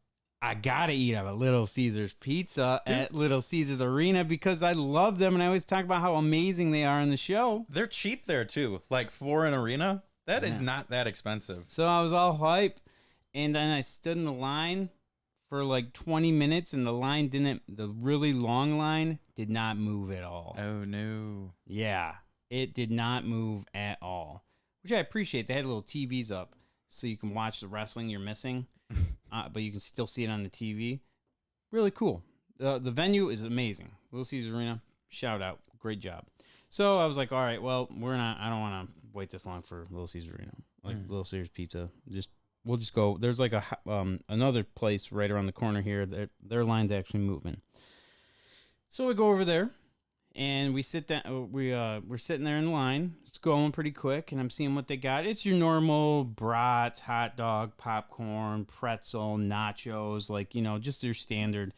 I gotta eat a Little Caesars pizza at Little Caesars Arena because I love them, and I always talk about how amazing they are in the show. They're cheap there too. Like for an arena, that is not that expensive. So I was all hyped, and then I stood in the line for like 20 minutes, and the really long line did not move at all. Oh no. Yeah, it did not move at all, which I appreciate. They had little TVs up, so you can watch the wrestling you're missing, but you can still see it on the TV. Really cool. The venue is amazing. Little Caesars Arena, shout out, great job. So I was like, all right, well, I don't want to wait this long for Little Caesars Arena, like Little Caesars Pizza. We'll just go. There's like another place right around the corner here. Their line's actually moving. So we go over there, and we sit down. We're sitting there in line. It's going pretty quick, and I'm seeing what they got. It's your normal brats, hot dog, popcorn, pretzel, nachos, like, just your standard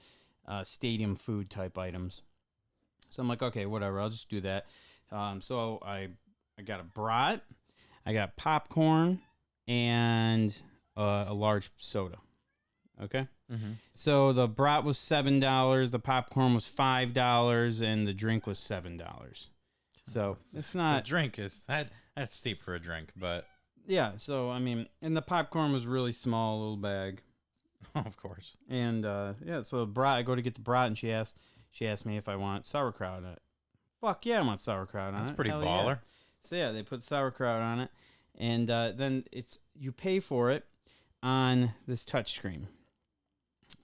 stadium food type items. So I'm like, okay, whatever. I'll just do that. So I got a brat, I got popcorn, and a large soda. Okay. Mm-hmm. So the brat was $7, the popcorn was $5, and the drink was $7. So it's not. The drink is that's steep for a drink, but Yeah. So I mean, and the popcorn was really small, little bag. of course. And yeah, so the brat, I go to get the brat, and she asked me if I want sauerkraut on it. Fuck yeah, I want sauerkraut on it. That's pretty Hell baller. Yeah. So yeah, they put sauerkraut on it, and then you pay for it on this touch screen.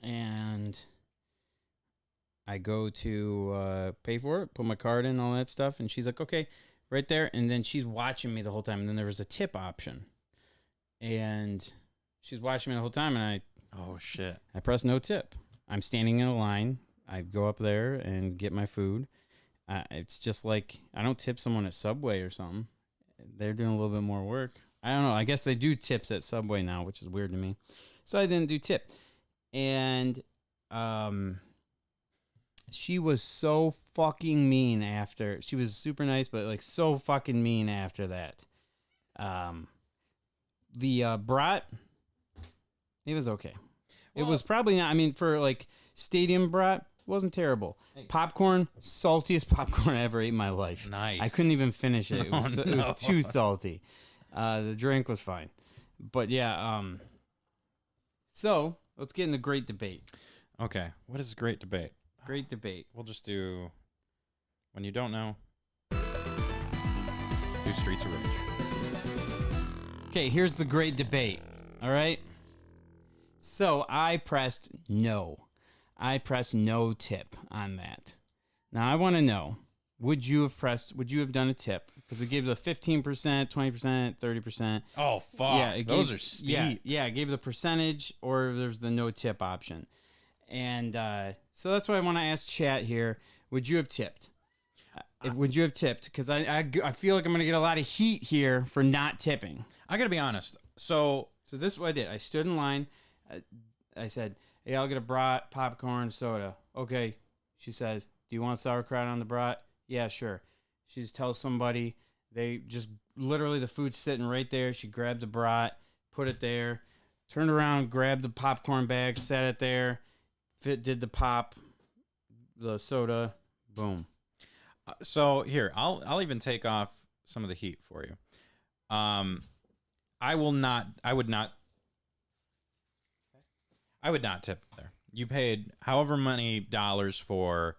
And I go to pay for it, put my card in, all that stuff, and she's like, okay, right there. And then she's watching me the whole time. And then there was a tip option. And she's watching me the whole time, and Oh shit. I press no tip. I'm standing in a line. I go up there and get my food. It's just like, I don't tip someone at Subway or something. They're doing a little bit more work. I don't know. I guess they do tips at Subway now, which is weird to me. So I didn't do tip. And she was so fucking mean after. She was super nice, but like so fucking mean after that. The brat, it was okay. It was probably not. I mean, for like stadium brat, it wasn't terrible. Popcorn, saltiest popcorn I ever ate in my life. Nice. I couldn't even finish it. It was, Oh, it was no. too salty. The drink was fine, but yeah. So let's get into great debate. Okay. What is great debate? Great debate. We'll just do when you don't know. Do Streets of Rage. Okay, here's the great debate. All right. So I pressed no. I pressed no tip on that. Now I want to know, would you have done a tip? Because it gave the 15%, 20%, 30%. Oh fuck. Yeah, Those are steep. Yeah, it gave the percentage, or there's the no tip option. And so that's why I want to ask chat here. Would you have tipped? Would you have tipped? Because I feel like I'm going to get a lot of heat here for not tipping. I gotta be honest. So this is what I did. I stood in line. I said, hey, I'll get a brat, popcorn, soda. Okay. She says, do you want sauerkraut on the brat? Yeah, sure. She just tells somebody. They just literally, the food's sitting right there. She grabbed the brat, put it there, turned around, grabbed the popcorn bag, set it there. Did the pop, the soda, boom. So here, I'll even take off some of the heat for you. I would not tip there. You paid however many dollars for,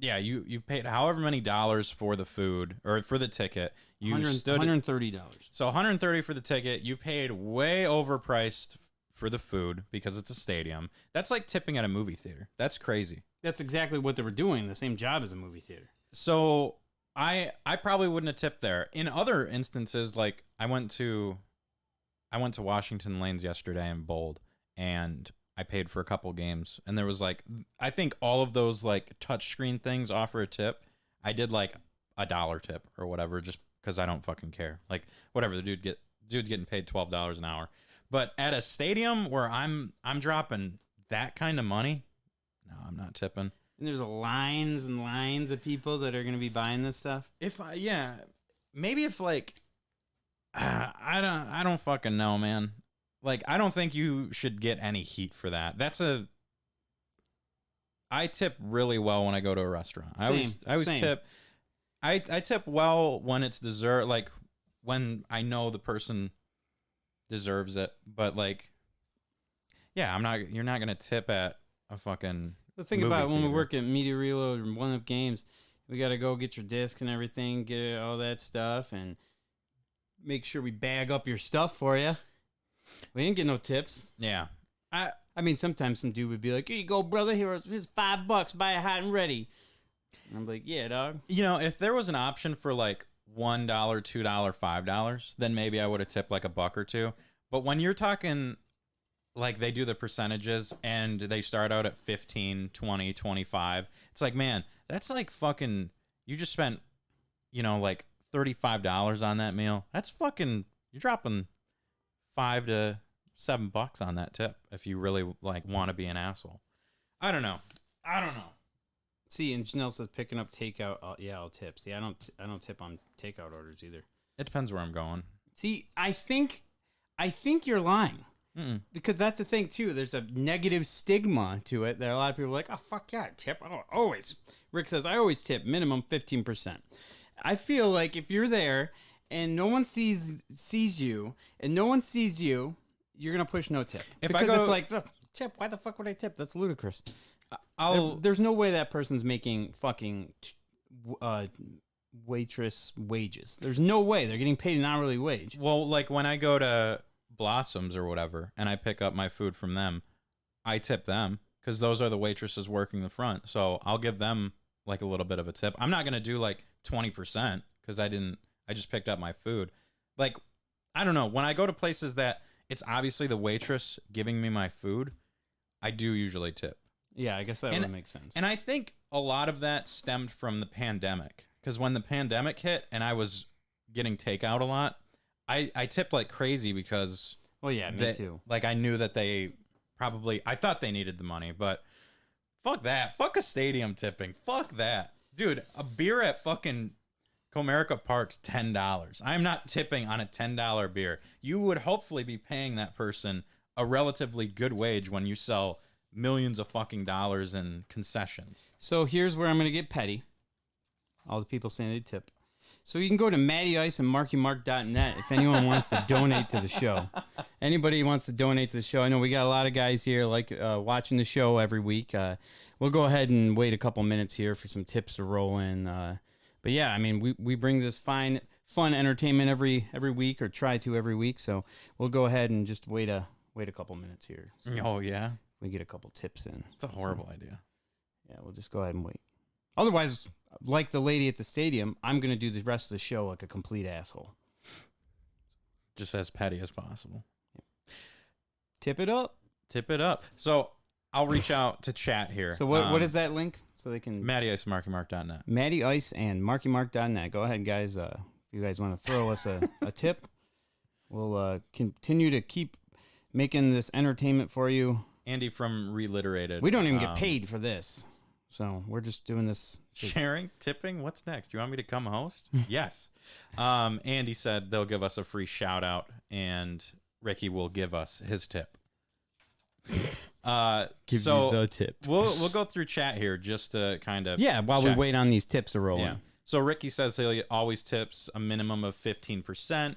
you paid however many dollars for the food or for the ticket. You stood $130. So $130 for the ticket. You paid way overpriced for the food because it's a stadium. That's like tipping at a movie theater. That's crazy. That's exactly what they were doing. The same job as a movie theater. So I probably wouldn't have tipped there. In other instances, like I went to Washington Lanes yesterday in Bold, and I paid for a couple games, and there was like, I think all of those like touchscreen things offer a tip. I did like $1 tip or whatever, just because I don't fucking care. Like whatever, the dude's getting paid $12 an hour. But at a stadium where I'm dropping that kind of money, no, I'm not tipping. And there's lines and lines of people that are going to be buying this stuff. Maybe if like, I don't fucking know, man. Like, I don't think you should get any heat for that. I tip really well when I go to a restaurant. I always tip. I tip well when it's dessert, like when I know the person deserves it. But like, yeah, you're not gonna tip at a fucking. Let's think movie about when we theater. work at Media Reload or One Up Games. We got to go get your discs and everything, get all that stuff, and make sure we bag up your stuff for you. We didn't get no tips. Yeah. I mean, sometimes some dude would be like, "Here you go, brother. Here's $5. Buy it hot and ready." And I'm like, "Yeah, dog." You know, if there was an option for like $1, $2, $5, then maybe I would have tipped like $1 or $2. But when you're talking like they do the percentages and they start out at 15, 20, 25, it's like, man, that's like fucking, you just spent, you know, like $35 on that meal. That's fucking, you're dropping $5 to $7 on that tip if you really like want to be an asshole. I don't know. See, and Janelle says picking up takeout. Yeah, I'll tip. See, I don't tip on takeout orders either. It depends where I'm going. See, I think you're lying. Mm-mm. Because that's the thing too. There's a negative stigma to it that a lot of people are like, "Oh fuck yeah, tip." Oh, always. Rick says I always tip minimum 15%. I feel like if you're there and no one sees you and no one sees you, you're gonna push no tip. Because it's like, "Look, tip. Why the fuck would I tip? That's ludicrous." There's no way that person's making fucking waitress wages. There's no way they're getting paid an hourly wage. Well, like when I go to Blossoms or whatever and I pick up my food from them, I tip them because those are the waitresses working the front. So I'll give them like a little bit of a tip. I'm not going to do like 20% because I just picked up my food. Like, I don't know. When I go to places that it's obviously the waitress giving me my food, I do usually tip. Yeah, I guess that would make sense. And I think a lot of that stemmed from the pandemic because when the pandemic hit and I was getting takeout a lot, I tipped like crazy because well, yeah, me too. Like I knew that they probably, I thought they needed the money, but fuck that. Fuck a stadium tipping. Fuck that. Dude, a beer at fucking Comerica Park's $10. I'm not tipping on a $10 beer. You would hopefully be paying that person a relatively good wage when you sell millions of fucking dollars in concessions. So here's where I'm going to get petty. All the people saying they tip. So you can go to Matty Ice and MarkyMark.net if anyone wants to donate to the show. Anybody wants to donate to the show. I know we got a lot of guys here like watching the show every week. We'll go ahead and wait a couple minutes here for some tips to roll in. But yeah, I mean, we bring this fun entertainment every week or try to every week. So we'll go ahead and just wait a couple minutes here. So oh, yeah? we get a couple tips in. It's a horrible idea. Yeah, we'll just go ahead and wait. Otherwise, like the lady at the stadium, I'm going to do the rest of the show like a complete asshole. Just as petty as possible. Tip it up. Tip it up. So I'll reach out to chat here. So what is that link? So they can... Matty Ice and MarkyMark.net. Matty Ice and MarkyMark.net. Go ahead, guys. If you guys want to throw us a tip, we'll continue to keep making this entertainment for you. Andy from Reliterated. We don't even get paid for this. So we're just doing this. Sharing, tipping. What's next? You want me to come host? Yes. Andy said they'll give us a free shout out, and Ricky will give us his tip. Give you the tip. We'll go through chat here just to kind of while check. we wait on these tips to roll in. So Ricky says he always tips a minimum of 15%.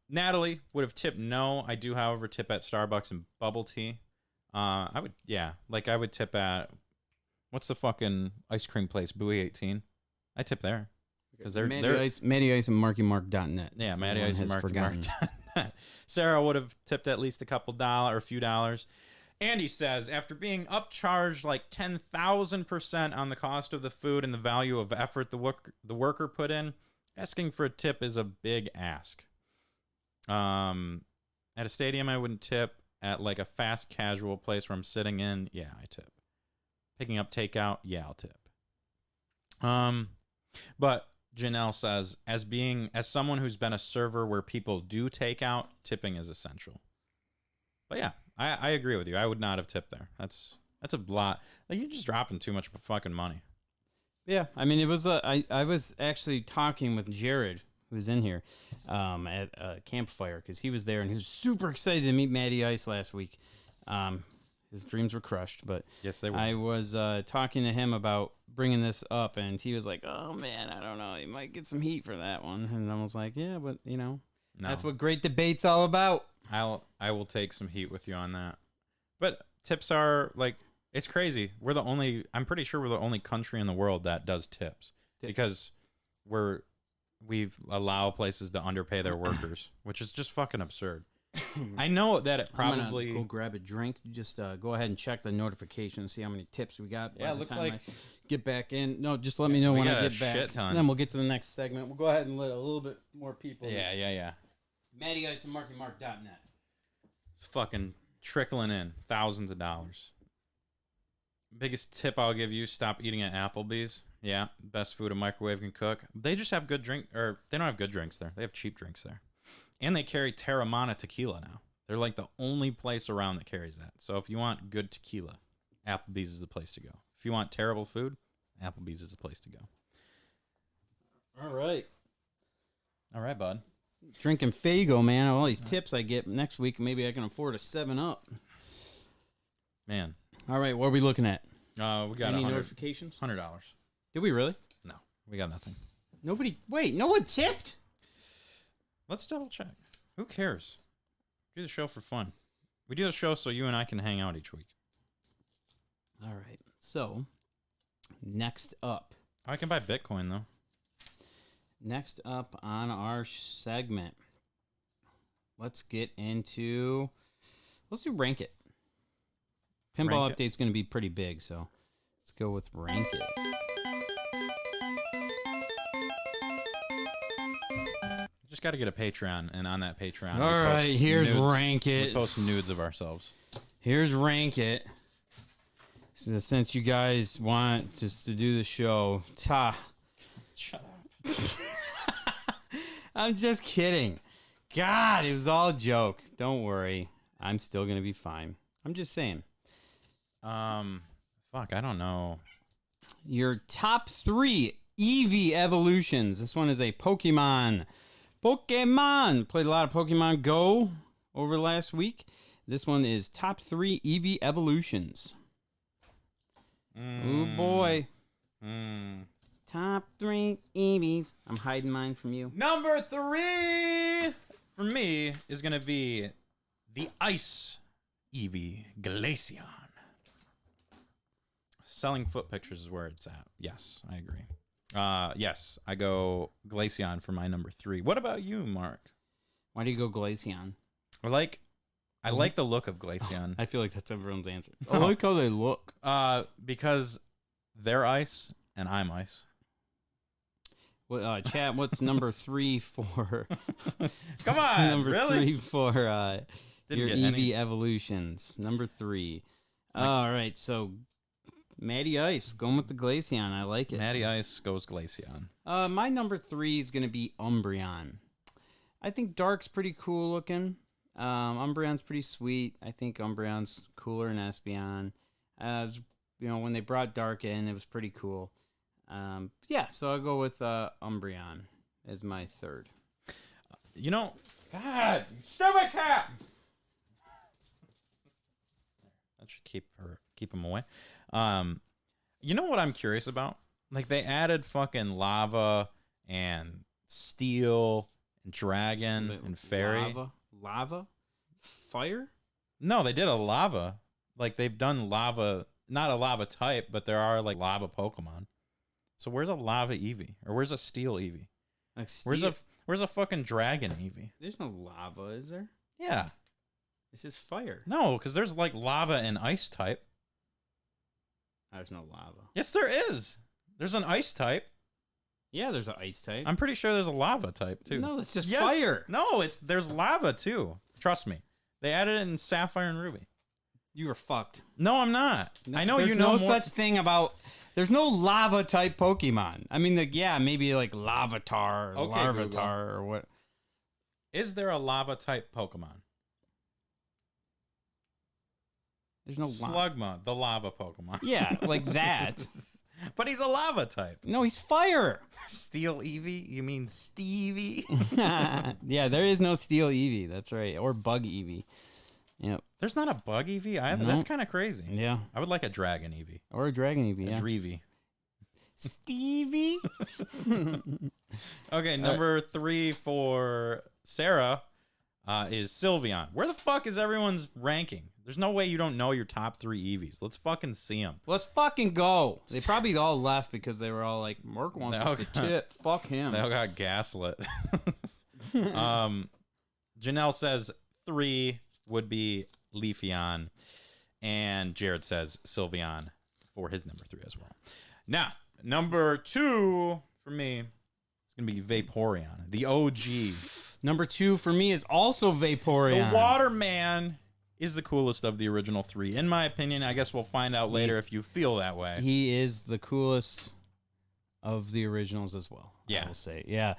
Natalie would have tipped no. I do, however, tip at Starbucks and bubble tea. I would tip at, what's the fucking ice cream place? Bowie 18. I tip there because they're Matty Ice and MarkyMark.net. Yeah, Matty Ice and MarkyMark.net. Sarah would have tipped at least a few dollars. Andy says after being upcharged like 10,000% on the cost of the food and the value of effort the worker put in, asking for a tip is a big ask. At a stadium, I wouldn't tip. At like a fast casual place where I'm sitting in, yeah, I tip. Picking up takeout, yeah, I'll tip. But Janelle says, as someone who's been a server where people do takeout, tipping is essential. But yeah, I agree with you. I would not have tipped there. That's a lot. Like, you're just dropping too much fucking money. Yeah, I mean, it was. I was actually talking with Jared, who was in here, at a campfire because he was there and he was super excited to meet Matty Ice last week. His dreams were crushed, but yes, they were. I was talking to him about bringing this up, and he was like, "Oh man, I don't know. You might get some heat for that one." And I was like, "Yeah, but that's what great debate's all about." I will take some heat with you on that. But tips are like, it's crazy. I'm pretty sure we're the only country in the world that does tips because we're we allow places to underpay their workers, which is just fucking absurd. I know that it I'm probably gonna go grab a drink. Just go ahead and check the notifications, see how many tips we got. Yeah, by it the looks time like- I get back in. No, just let me know we when I got a get back. shit ton. And then we'll get to the next segment. We'll go ahead and let a little bit more people. yeah. Matty Ice and MarkyMark.net. It's fucking trickling in thousands of dollars. Biggest tip I'll give you: stop eating at Applebee's. Yeah, best food a microwave can cook. They just have good drink, or they don't have good drinks there. They have cheap drinks there, and they carry Terramana tequila now. They're like the only place around that carries that. So if you want good tequila, Applebee's is the place to go. If you want terrible food, Applebee's is the place to go. All right. All right, bud. Drinking Fago, man. All these tips I get next week, maybe I can afford a 7-Up. Man, All right, what are we looking at? we got Any $100. notifications? $100. Did we really? No, we got nothing. Nobody. Wait, no one tipped? Let's double check. Who cares? Do the show for fun. We do the show so you and I can hang out each week. All right. So, next up. I can buy Bitcoin though. Next up on our segment, let's get into. Let's do Rank It. Pinball Rank It? update's going to be pretty big, so let's go with Rank It. Just got to get a Patreon, and on that Patreon, we All post right, here's nudes. Rank We It. post nudes of ourselves. Here's Rank It. So since you guys want just to do the show, Shut up. I'm just kidding. God, it was all a joke. Don't worry. I'm still going to be fine. I'm just saying. Fuck, I don't know. Your top 3 Eevee evolutions. This one is a Pokemon. Played a lot of Pokemon Go over last week. This one is top 3 Eevee evolutions. Oh boy. Top 3 Eevees. I'm hiding mine from you. Number 3 for me is gonna be the Ice Eevee Glaceon. Selling foot pictures is where it's at. Yes, I agree. Yes, I go Glaceon for my number 3. What about you, Mark? Why do you go Glaceon? I like the look of Glaceon. I feel like that's everyone's answer. I like how they look. Because they're ice and I'm ice. Well, chat, what's number 3 for? Come on, number really? 3 for your get Eevee any. evolutions. Number 3. All right, so Matty Ice going with the Glaceon. I like it. Matty Ice goes Glaceon. My number 3 is going to be Umbreon. I think Dark's pretty cool looking. Umbreon's pretty sweet. I think Umbreon's cooler than Espeon. When they brought Dark in, it was pretty cool. Yeah, so I'll go with Umbreon as my 3rd. You know, God, you stupid cat. That should keep him away. You know what I'm curious about? Like they added fucking lava and steel and dragon and fairy. Lava? Fire? No, they did a lava. Like they've done lava, not a lava type, but there are like lava Pokemon. So where's a lava Eevee? Or where's a steel Eevee? Like Where's a fucking dragon Eevee? There's no lava, is there? Yeah. It's just fire. No, because there's like lava and ice type. There's no lava. Yes, there is. There's an ice type. Yeah, there's an ice type. I'm pretty sure there's a lava type too. No, it's just Yes. fire. No, there's lava too. Trust me. They added it in Sapphire and Ruby. You were fucked. No, I'm not. I know you know no more. such thing about. There's no lava type Pokemon. I mean, maybe like Lavatar or Okay, Larvitar Google. or what. Is there a lava type Pokemon? There's no lava. Slugma, the lava Pokemon. Yeah, like that. But he's a lava type. No, he's fire. Steel Eevee? You mean Stevie? Yeah, there is no Steel Eevee. That's right, or Bug Eevee. Yep. There's not a bug Eevee either. No. That's kind of crazy. Yeah, I would like a dragon Eevee. or a Dragon Eevee. A Yeah. Dreevee. Stevie. Okay, number 3 for Sarah is Sylveon. Where the fuck is everyone's ranking? There's no way you don't know your top 3 Eevees. Let's fucking see them. Let's fucking go. They probably all left because they were all like, Merc wants They us all to got- tip. Fuck him. They all got gaslit. Janelle says 3 would be Leafeon, and Jared says Sylveon for his number 3 as well. Now, number 2 for me is going to be Vaporeon, the OG. Number 2 for me is also Vaporeon. The Waterman is the coolest of the original 3, in my opinion. I guess we'll find out later if you feel that way. He is the coolest of the originals as well. Yeah. I will say. Yeah.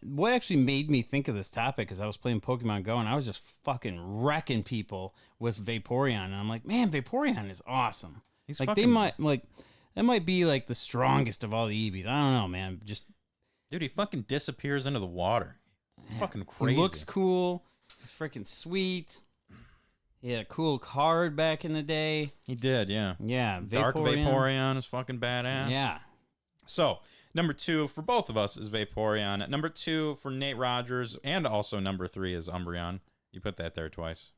What actually made me think of this topic is I was playing Pokemon Go and I was just fucking wrecking people with Vaporeon. And I'm like, man, Vaporeon is awesome. He's like, fucking, that might be like the strongest of all the Eevees. I don't know, man. Just, dude, he fucking disappears into the water. He's fucking crazy. he looks cool. He's freaking sweet. He had a cool card back in the day. He did, yeah. Yeah. Dark Vaporeon is fucking badass. Yeah. So, number 2 for both of us is Vaporeon. Number 2 for Nate Rogers, and also number 3 is Umbreon. You put that there twice.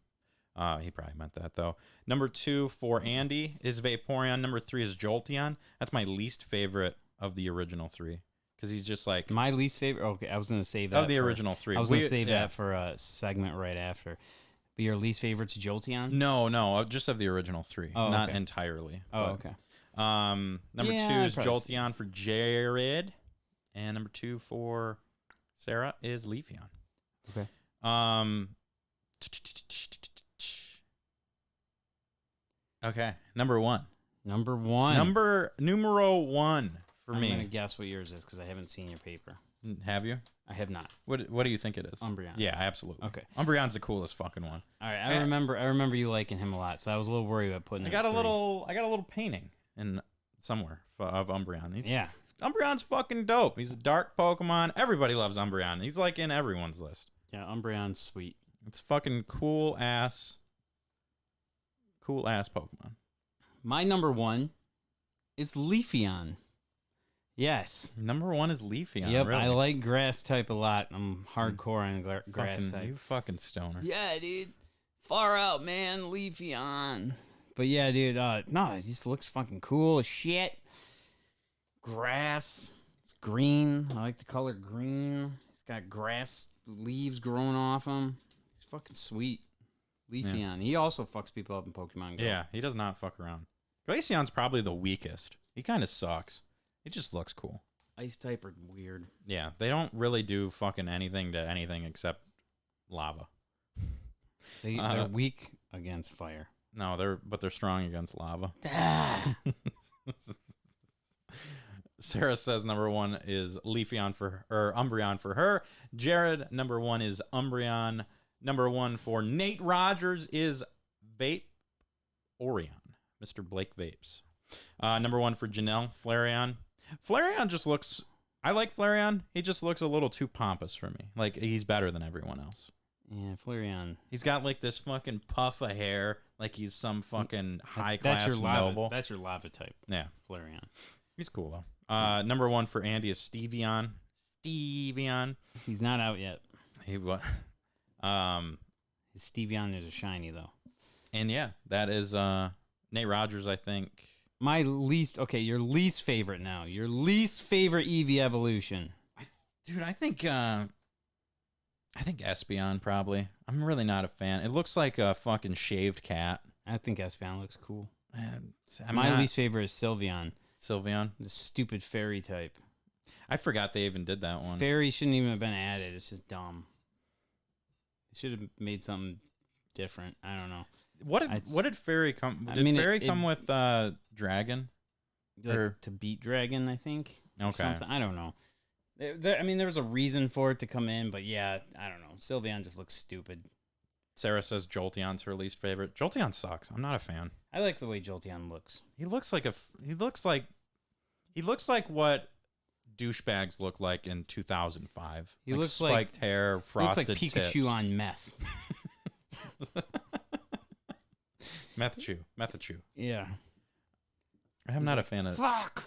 He probably meant that, though. Number 2 for Andy is Vaporeon. Number 3 is Jolteon. That's my least favorite of the original 3. Because he's just like... My least favorite... Okay, I was going to save that of the original 3. I was going to save that for a segment right after. But your least favorite's Jolteon? No, just of the original 3. Oh, not okay. entirely. Oh, but, okay. Number 2 Yeah, is I'd probably Jolteon for Jared. And number 2 for Sarah is Leafeon. Okay. Okay, number 1. Number 1. Numero 1 for I'm going to me. guess what yours is because I haven't seen your paper. Have you? I have not. What do you think it is? Umbreon. Yeah, absolutely. Okay. Umbreon's the coolest fucking one. All right. I remember you liking him a lot, so I was a little worried about putting I him got at a 3. little painting in somewhere of Umbreon. Yeah. Umbreon's fucking dope. He's a dark Pokemon. Everybody loves Umbreon. He's like in everyone's list. Yeah, Umbreon's sweet. It's fucking cool ass Pokemon. My number 1 is Leafeon. Yes. Number 1 is Leafeon. Yep, really. I like grass type a lot. I'm hardcore on grass Fucking- type. You fucking stoner. Yeah, dude. Far out, man. Leafeon. But yeah, dude. No, it just looks fucking cool as shit. Grass. It's green. I like the color green. It's got grass leaves growing off him. It's fucking sweet. Leafeon. He also fucks people up in Pokemon Go. Yeah, he does not fuck around. Glaceon's probably the weakest. He kind of sucks. He just looks cool. Ice type are weird. Yeah, they don't really do fucking anything to anything except lava. They're weak against fire. No, they're strong against lava. Sarah says number 1 is Leafeon or Umbreon for her. Jared, number 1 is Umbreon. Number 1 for Nate Rogers is Vaporeon. Mr. Blake Vapes. Number 1 for Janelle, Flareon. Flareon just looks... I like Flareon. He just looks a little too pompous for me. Like, he's better than everyone else. Yeah, Flareon. He's got, like, this fucking puff of hair. Like, he's some fucking high-class noble. That's your lava type. Yeah. Flareon. He's cool, though. Number 1 for Andy is Stevion. He's not out yet. He was... His Stevion is a shiny, though. And, yeah, that is Nate Rogers, I think... Your least favorite now. Your least favorite Eevee evolution. Dude, I think Espeon probably. I'm really not a fan. It looks like a fucking shaved cat. I think Espeon looks cool. My Least favorite is Sylveon. Sylveon. The stupid fairy type. I forgot they even did that one. Fairy shouldn't even have been added. It's just dumb. They should have made something different. I don't know. What did Fairy come? Did Fairy come with Dragon? Like, to beat Dragon, I think. or Okay. something. I don't know. There was a reason for it to come in, but yeah, I don't know. Sylveon just looks stupid. Sarah says Jolteon's her least favorite. Jolteon sucks. I'm not a fan. I like the way Jolteon looks. He looks like what douchebags look like in 2005. He like looks spiked hair, Looks frosted like Pikachu tips. on meth. Methachew. Yeah. I'm not a fan of. Fuck.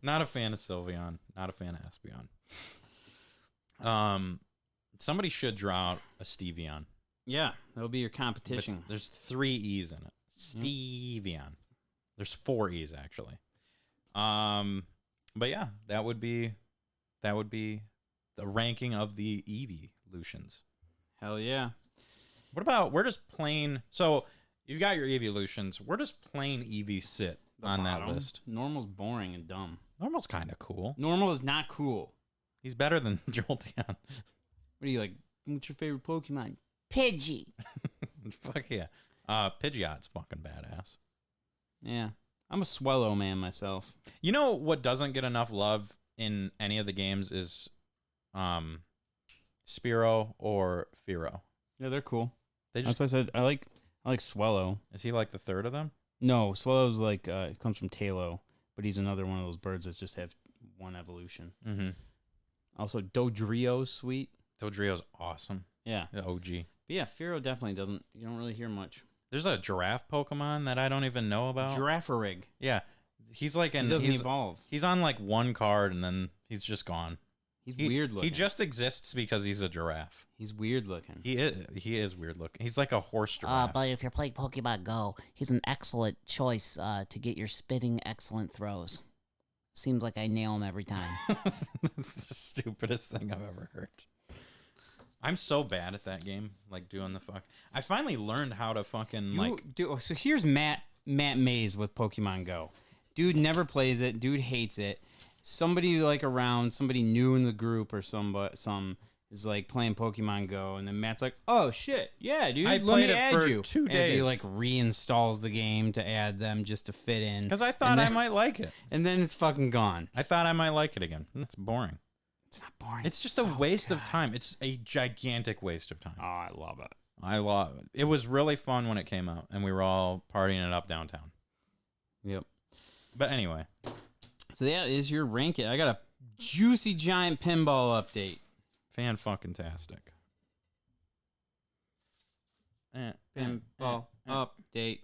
Not a fan of Sylveon. Not a fan of Espeon. Somebody should draw out a Stevion. Yeah, that'll be your competition. There's 3 E's in it. Stevion. There's 4 E's actually. But yeah, that would be the ranking of the evolutions. Hell yeah. What about where does plain? So you've got your evolutions. Where does plain Eevee sit on that list? Normal's boring and dumb. Normal's kind of cool. Normal is not cool. He's better than Jolteon. What are you like? What's your favorite Pokemon? Pidgey. Fuck yeah. Pidgeot's fucking badass. Yeah. I'm a Swellow man myself. You know what doesn't get enough love in any of the games is Spearow or Fearow. Yeah, they're cool. They That's just why I said I like Swellow. Is he like the third of them? No, Swellow's like it comes from Talo, but he's another one of those birds that just have one evolution. Mm-hmm. Also, Dodrio's sweet. Dodrio's awesome. Yeah. The OG. But yeah, Fearow definitely doesn't. You don't really hear much. There's a giraffe Pokemon that I don't even know about. Giraffarig. Yeah. He's like He doesn't he's evolve. He's on like one card and then he's just gone. He's weird looking. He just exists because he's a giraffe. He's weird looking. He is weird looking. He's like a horse giraffe. But if you're playing Pokemon Go, he's an excellent choice to get your spitting excellent throws. Seems like I nail him every time. That's the stupidest thing I've ever heard. I'm so bad at that game, like doing the fuck. I finally learned how to fucking So here's Matt Mays with Pokemon Go. Dude never plays it. Dude hates it. Somebody like around, somebody new in the group or some is like playing Pokemon Go, and then Matt's like, "Oh shit, yeah, dude, I let played me it add for you." 2 As he days. like reinstalls the game to add them just to fit in, because I thought I might like it. and then it's fucking gone. I thought I might like it again. It's boring. It's not boring. It's just a waste of time. It's a gigantic waste of time. Oh, I love it. I love it. It was really fun when it came out, and we were all partying it up downtown. Yep. But anyway, So that is your ranking. I got a juicy giant pinball update. fan-fucking-tastic. Pinball update.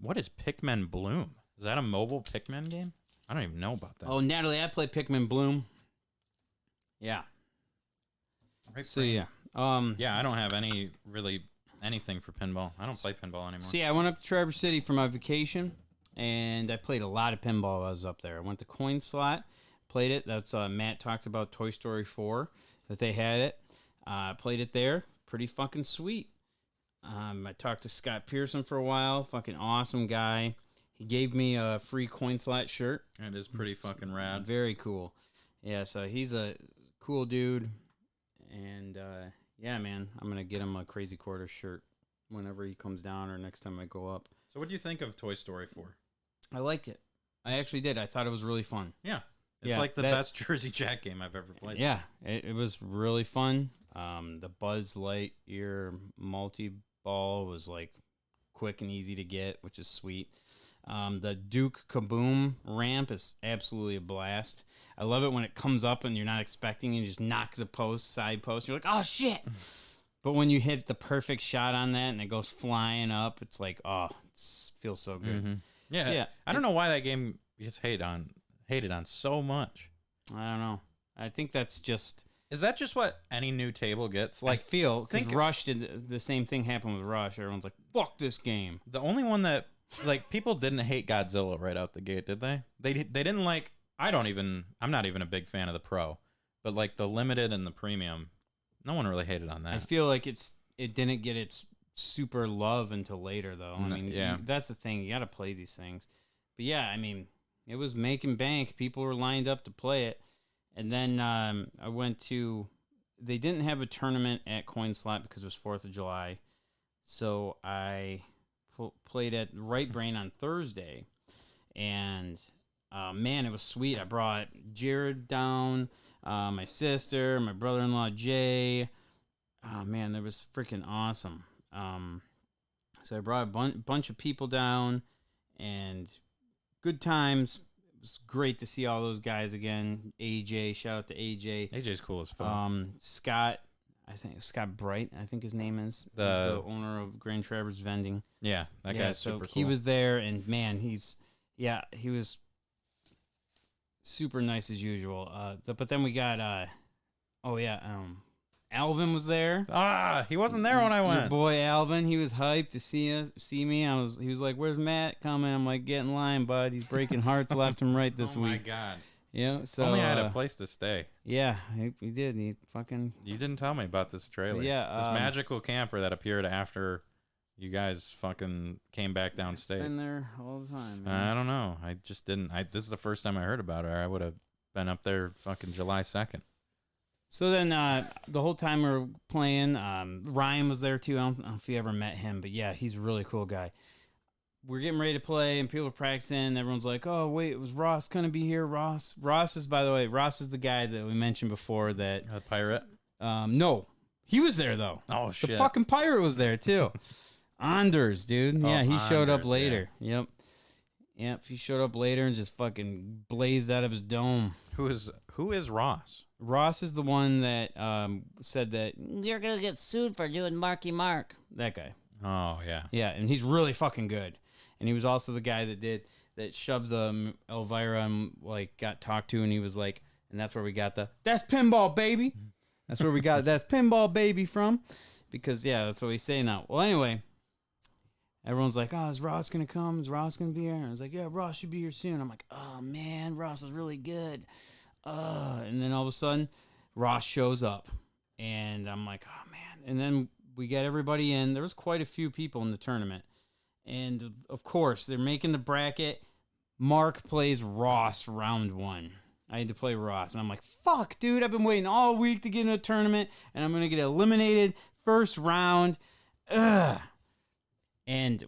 What is Pikmin Bloom? Is that a mobile Pikmin game? I don't even know about that. Oh, Natalie, I play Pikmin Bloom. Yeah. Right, So Frank? yeah. Yeah, I don't have anything for pinball. I don't play pinball anymore. So yeah, I went up to Traverse City for my vacation, and I played a lot of pinball while I was up there. I went to Coin Slot, played it. That's Matt talked about Toy Story 4, that they had it. Played it there. Pretty fucking sweet. I talked to Scott Pearson for a while. Fucking awesome guy. He gave me a free Coin Slot shirt. It is pretty fucking rad. Very cool. Yeah, so he's a cool dude. And yeah, man, I'm going to get him a Crazy Quarter shirt whenever he comes down or next time I go up. So what do you think of Toy Story 4? I liked it. I actually did. I thought it was really fun. Yeah. It's Yeah, like the that- best Jersey Jack game I've ever played. Yeah, it was really fun. The Buzz Lightyear multi-ball was like quick and easy to get, which is sweet. The Duke Kaboom ramp is absolutely a blast. I love it when it comes up and you're not expecting and you just knock the side post. You're like, oh shit. But when you hit the perfect shot on that and it goes flying up, it's like, oh, it feels so good. Mm-hmm. Yeah. So, yeah, I don't know why that game gets hated on so much. I don't know. I think that's just... Is that just what any new table gets? I Like, feel, because think- Rush did the same thing happened with Rush. Everyone's like, fuck this game. the only one that, like, people didn't hate Godzilla right out the gate, did they? They didn't like, I'm not even a big fan of the Pro, but like the Limited and the Premium, no one really hated on that. I feel like it didn't get its super love until later, though. I mean, yeah. that's the thing. You got to play these things. But yeah, I mean, it was making bank. People were lined up to play it. And then I went to, they didn't have a tournament at Coin Slot because it was 4th of July. So I played at Right Brain on Thursday. And man, it was sweet. I brought Jared down, my sister, my brother-in-law, Jay. Oh, man, that was freaking awesome. So I brought a bunch of people down and good times. It was great to see all those guys again. AJ, shout out to AJ. AJ's cool as fuck. Scott, I think Scott Bright, I think his name is. He's The- the owner of Grand Traverse Vending. yeah, that guy's super cool. He was there, and man, he was super nice as usual. But then we got Alvin was there. He wasn't there when I Your went. boy Alvin, he was hyped to see me. He was like, "Where's Matt coming?" I'm like, "Get in line, bud. He's breaking hearts left and right this Oh my week." god. Yeah, so Only I had a place to stay. yeah, he did. He fucking You didn't tell me about this trailer. Yeah, This magical camper that appeared after you guys fucking came back downstate. been there all the time. Man. I don't know. I just didn't. This is the first time I heard about it. I would have been up there fucking July 2nd. So then the whole time we were playing, Ryan was there too. I don't know if you ever met him, but yeah, he's a really cool guy. We're getting ready to play, and people are practicing. Everyone's like, "Oh wait, was Ross gonna be here?" Ross is, by the way, Ross is the guy that we mentioned before. That The pirate. no, he was there though. Oh shit. The fucking pirate was there too. Anders, dude. Yeah, he showed up Anders, later. Yep, he showed up later and just fucking blazed out of his dome. Who is Ross? Ross is the one that said that You're gonna get sued for doing Marky Mark. that guy. Oh yeah. Yeah, and he's really fucking good. And he was also the guy that shoved the Elvira and like got talked to, and he was like, and that's where we got that's pinball baby. That's where we got that's pinball baby from, because yeah, that's what we say now. Well, anyway, everyone's like, "Oh, is Ross gonna come? Is Ross gonna be here?" And I was like, "Yeah, Ross should be here soon." I'm like, "Oh man, Ross is really good." And then all of a sudden, Ross shows up, and I'm like, "Oh man!" And then we get everybody in. There was quite a few people in the tournament. And of course, they're making the bracket. Mark plays Ross round 1. I had to play Ross. And I'm like, fuck, dude. I've been waiting all week to get in a tournament. And I'm going to get eliminated first round. Ugh. And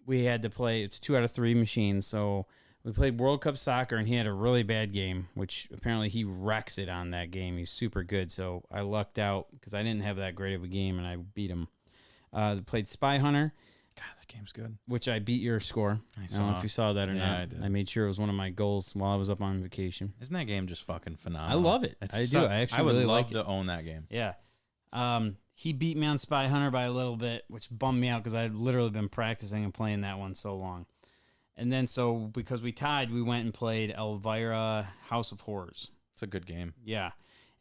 we had to play. It's 2 out of 3 machines. So we played World Cup Soccer. And he had a really bad game, which apparently he wrecks it on that game. He's super good. So I lucked out because I didn't have that great of a game. And I beat him. Played Spy Hunter. God, that game's good. Which I beat your score. I don't know if you saw that or Yeah, not. I did. I made sure it was one of my goals while I was up on vacation. Isn't that game just fucking I phenomenal? love it. I do. I actually would really love like to it. own that game. Yeah. He beat me on Spy Hunter by a little bit, which bummed me out because I had literally been practicing and playing that one so long. And then so because we tied, we went and played Elvira House of Horrors. It's a good game. Yeah.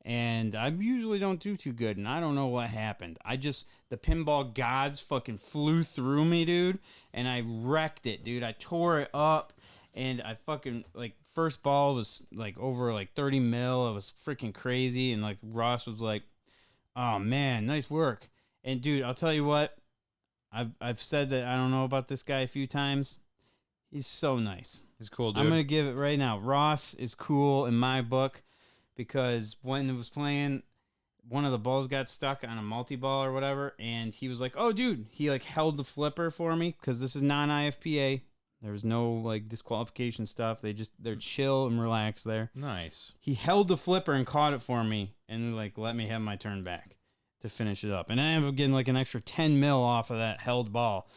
And I usually don't do too good, and I don't know what happened. The pinball gods fucking flew through me, dude, and I wrecked it, dude. I tore it up, and I fucking, like, first ball was, like, over, like, 30 mil. It was freaking crazy, and, like, Ross was like, oh, man, nice work. And, dude, I'll tell you what, I've said that I don't know about this guy a few times. He's so nice. He's cool, dude. I'm going to give it right now. Ross is cool in my book. Because when it was playing, one of the balls got stuck on a multi-ball or whatever, and he was like, oh, dude. He, like, held the flipper for me, because this is non-IFPA. There was no, like, disqualification stuff. They're chill and relaxed there. Nice. He held the flipper and caught it for me, and, like, let me have my turn back to finish it up. And I ended up getting, like, an extra 10 mil off of that held ball.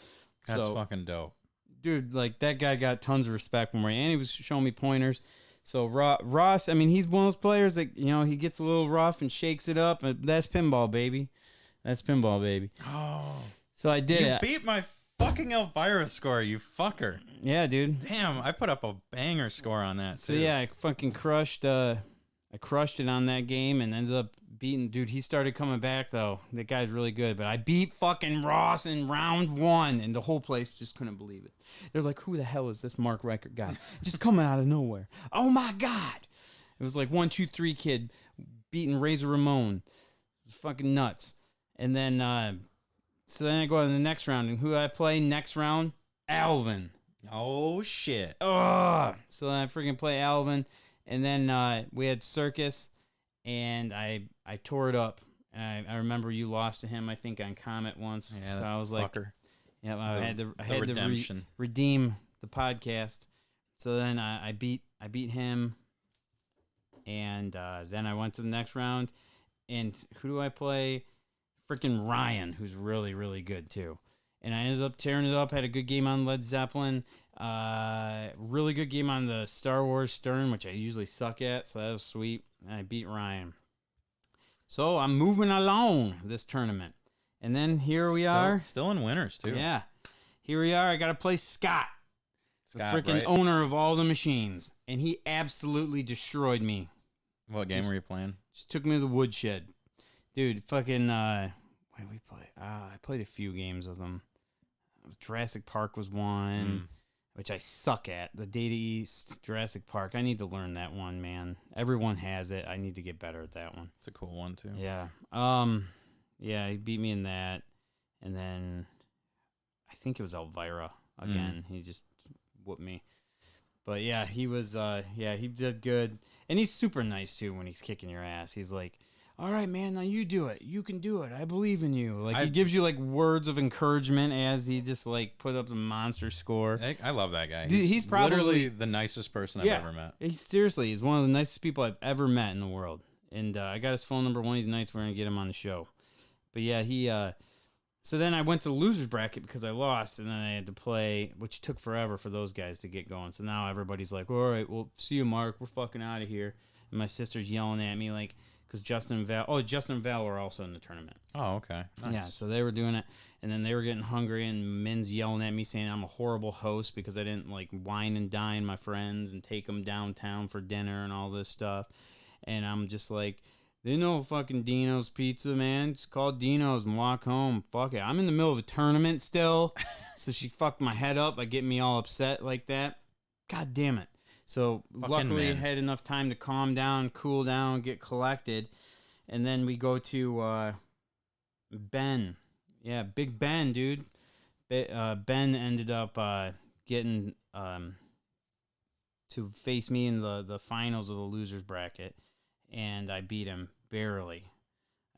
That's fucking dope. Dude, like, that guy got tons of respect from me, and he was showing me pointers. So Ross, I mean, he's one of those players that, you know, he gets a little rough and shakes it up. But that's pinball, baby. That's pinball, baby. Oh. So I did You it. beat my fucking Elvira score, you fucker. Yeah, dude. Damn, I put up a banger score on that, So too. yeah, I fucking crushed it on that game and ended up beating. Dude, he started coming back though. That guy's really good. But I beat fucking Ross in round 1, and the whole place just couldn't believe it. They're like, "Who the hell is this Mark Reichert guy? Just coming out of nowhere. Oh my god!" It was like 1, 2, 3 kid beating Razor Ramon. It was fucking nuts. And then so then I go to the next round, and who I play next round? Alvin. Oh, shit. Ugh. So then I freaking play Alvin, and then we had Circus, and I tore it up. And I remember you lost to him, I think, on Comet once. Yeah, so that I was like, fucker. yeah, I had to redemption. redeem the podcast. So then I beat him, and then I went to the next round, and who do I play? Freaking Ryan, who's really, really good too. And I ended up tearing it up. Had a good game on Led Zeppelin. Really good game on the Star Wars Stern, which I usually suck at. So that was sweet. And I beat Ryan. So I'm moving along this tournament. And then here we are. Still in winners, too. Yeah. Here we are. I got to play Scott. the Scott, freaking right? owner of all the machines, and he absolutely destroyed me. What game were you playing? Just took me to the woodshed, dude. Fucking what did we play? I played a few games with him. Jurassic Park was one, which I suck at. The Data East Jurassic Park. I need to learn that one, man. Everyone has it. I need to get better at that one. It's a cool one too. Yeah. Yeah, he beat me in that, and then I think it was Elvira again. He just whooped me. But yeah, he was. He did good, and he's super nice too when he's kicking your ass. He's like, "All right, man, now you do it. You can do it. I believe in you." Like he gives you like words of encouragement as he just like put up the monster score. I love that guy. Dude, he's probably- literally the nicest person I've ever met. Seriously, he's one of the nicest people I've ever met in the world. And I got his phone number one of these nights. We're gonna get him on the show. But yeah, he. So then I went to the losers bracket because I lost, and then I had to play, which took forever for those guys to get going. So now everybody's like, "All right, well, see you, Mark. We're fucking out of here." And my sister's yelling at me like, because Justin and Val were also in the tournament. Oh, okay. Nice. Yeah, so they were doing it, and then they were getting hungry, and Min's yelling at me saying I'm a horrible host because I didn't like wine and dine my friends and take them downtown for dinner and all this stuff. And I'm just like, they know fucking Dino's Pizza, man. Just call Dino's and walk home. Fuck it. I'm in the middle of a tournament still, so she fucked my head up by getting me all upset like that. God damn it. So Fucking luckily I man. had enough time to calm down, cool down, get collected. And then we go to Ben. Yeah, Big Ben, dude. Ben ended up getting to face me in the finals of the losers bracket, and I beat him barely.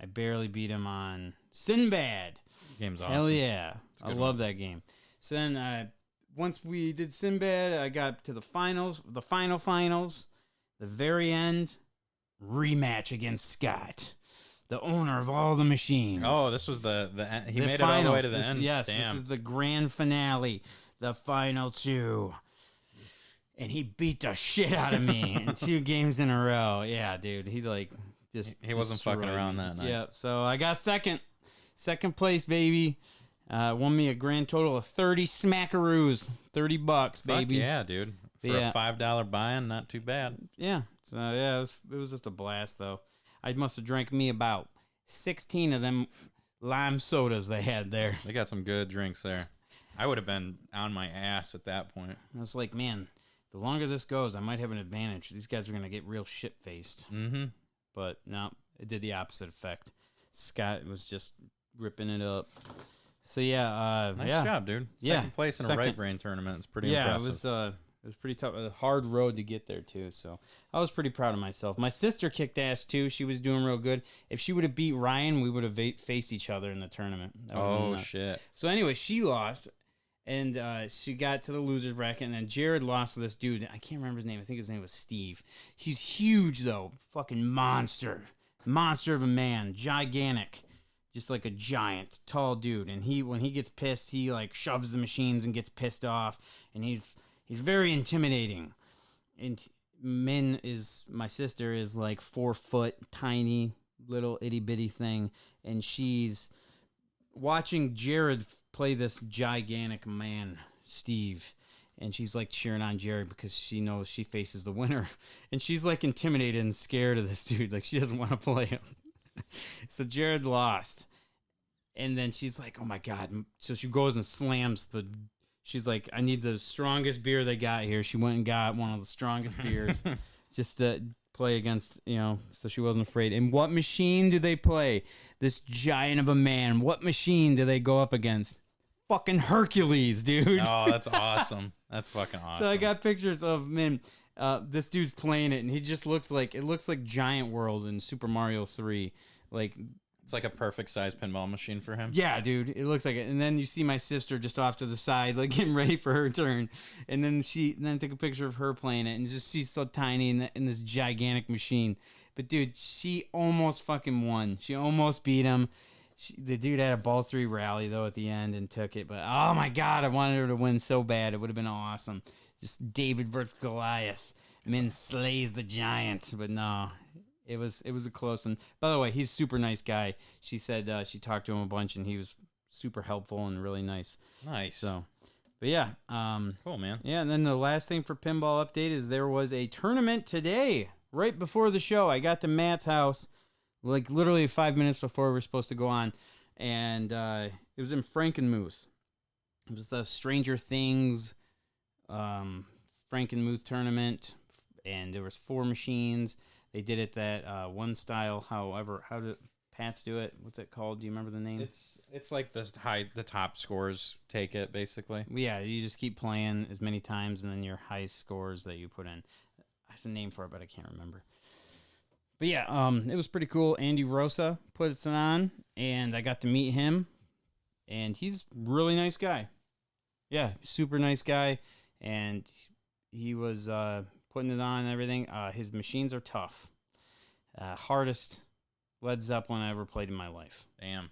I barely beat him on Sinbad. Game's awesome. Hell yeah. It's a I good love one. that game. So then once we did Sinbad, I got to the finals, the finals, the very end, rematch against Scott, the owner of all the machines. Oh, this was the end. He The made it all the way finals. to the This- end. Yes, Damn. this is the grand finale, the final two. And he beat the shit out of me in 2 games in a row. Yeah, dude. He like just He wasn't fucking destroyed around me. that night. Yep. So I got second place, baby. Won me a grand total of 30 smackaroos, $30, Fuck baby. yeah, dude. For Yeah. a $5 buy-in, not too bad. Yeah. So yeah, it was just a blast though. I must have drank me about 16 of them lime sodas they had there. They got some good drinks there. I would have been on my ass at that point. I was like, man, the longer this goes, I might have an advantage. These guys are gonna get real shit faced. Mm-hmm. But no, it did the opposite effect. Scott was just ripping it up. So yeah, Nice yeah. job, dude. Yeah, Second place in a second. right brain tournament. It's pretty Yeah, impressive. it was pretty tough. A hard road to get there too. So I was pretty proud of myself. My sister kicked ass too. She was doing real good. If she would have beat Ryan, we would have faced each other in the tournament. That would've been Oh, nuts. shit. So anyway, she lost, and she got to the losers bracket, and then Jared lost to this dude. I can't remember his name. I think his name was Steve. He's huge though, fucking monster of a man, gigantic, just like a giant, tall dude. And when he gets pissed, he like shoves the machines and gets pissed off, and he's very intimidating. And my sister is like 4 foot, tiny little itty bitty thing, and she's watching Jared play this gigantic man, Steve, and she's like cheering on Jared because she knows she faces the winner, and she's like intimidated and scared of this dude, like she doesn't want to play him. So Jared lost, and then she's like, oh my god. So she goes and slams she's like, I need the strongest beer they got here. She went and got one of the strongest beers just to play against, so she wasn't afraid. And what machine do they play? This giant of a man. What machine do they go up against? Fucking Hercules, dude. Oh, that's awesome. That's fucking awesome. So I got pictures of this dude's playing it, and he just looks like Giant World in Super Mario 3. Like, It's like a perfect size pinball machine for him. yeah, dude, it looks like it. And then you see my sister just off to the side, like getting ready for her turn. And then I took a picture of her playing it, and just she's so tiny in this gigantic machine. But dude, she almost fucking won. She almost beat him. The dude had a ball 3 rally though at the end and took it. But oh my god, I wanted her to win so bad. It would have been awesome. Just David versus Goliath. Min slays the giant. But no. It was a close one. By the way, he's a super nice guy. She said she talked to him a bunch, and he was super helpful and really nice. Nice. So, But yeah, Cool, man. yeah, and then the last thing for pinball update is there was a tournament today, right before the show. I got to Matt's house, like literally 5 minutes before we were supposed to go on, and it was in Frankenmuth. It was the Stranger Things Frankenmuth tournament, and there was 4 machines. They did it that one style. However, how did Pats do it? What's it called? Do you remember the name? It's like the top scores take it basically. Yeah, you just keep playing as many times, and then your highest scores that you put in. There's a name for it, but I can't remember. But yeah, it was pretty cool. Andy Rosa puts it on, and I got to meet him, and he's a really nice guy. Yeah, super nice guy, and he was putting it on and everything. His machines are tough. Hardest Led Zeppelin I ever played in my life. Damn.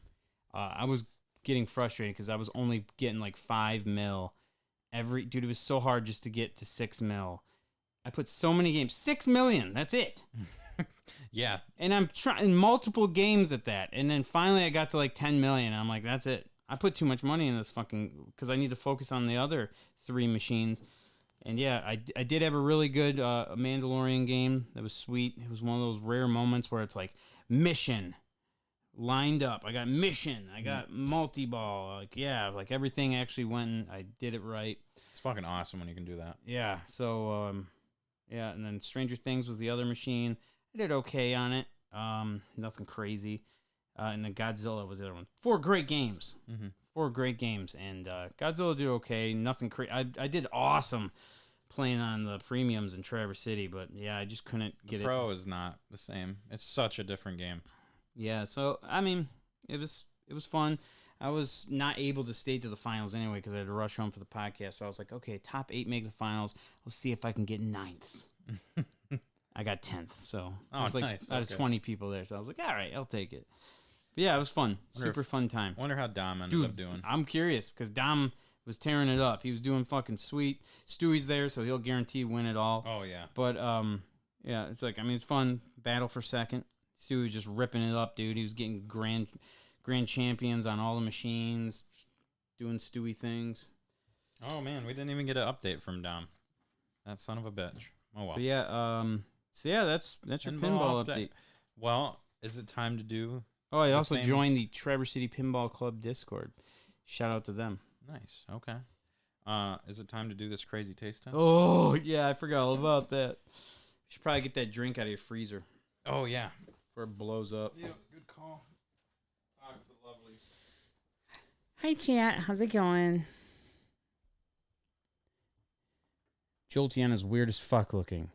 I was getting frustrated because I was only getting like 5 mil dude, it was so hard just to get to 6 mil. I put so many games, 6 million, that's it. Yeah. And I'm trying multiple games at that. And then finally I got to like 10 million. And I'm like, that's it. I put too much money in this fucking, because I need to focus on the other 3 machines. And yeah, I did have a really good Mandalorian game. That was sweet. It was one of those rare moments where it's like, mission lined up. I got mission. I got multi-ball. Like, yeah, like everything actually went and I did it right. It's fucking awesome when you can do that. Yeah. So, yeah. And then Stranger Things was the other machine. I did okay on it. Nothing crazy. And then Godzilla was the other one. 4 great games. Mm-hmm. 4 great games. And Godzilla did okay. Nothing crazy. I did awesome playing on the premiums in Traverse City, but yeah, I just couldn't get it. Pro is not the same. It's such a different game. Yeah, so I mean, it was fun. I was not able to stay to the finals anyway because I had to rush home for the podcast. So I was like, okay, top 8 make the finals. Let's see if I can get 9th. I got 10th, so I was like nice. out of Okay. 20 people there. So I was like, all right, I'll take it. But yeah, it was fun. Super fun time. I wonder how Dom ended Dude, up doing. I'm curious because Dom was tearing it up. He was doing fucking sweet. Stewie's there, so he'll guarantee win it all. Oh yeah. But yeah, it's like, I mean, it's fun. Battle for second. Stewie just ripping it up, dude. He was getting grand champions on all the machines, doing Stewie things. Oh man, we didn't even get an update from Dom. That son of a bitch. Oh well. But yeah, so yeah, that's your pinball update. Well, is it time to do? Oh, I the also same- joined the Traverse City Pinball Club Discord. Shout out to them. Nice. Okay. Is it time to do this crazy taste test? Oh yeah, I forgot all about that. You should probably get that drink out of your freezer Oh yeah. before it blows up. Yeah. Good call. Talk to the lovelies. Hi, chat. How's it going? Joltiana's weird as fuck looking.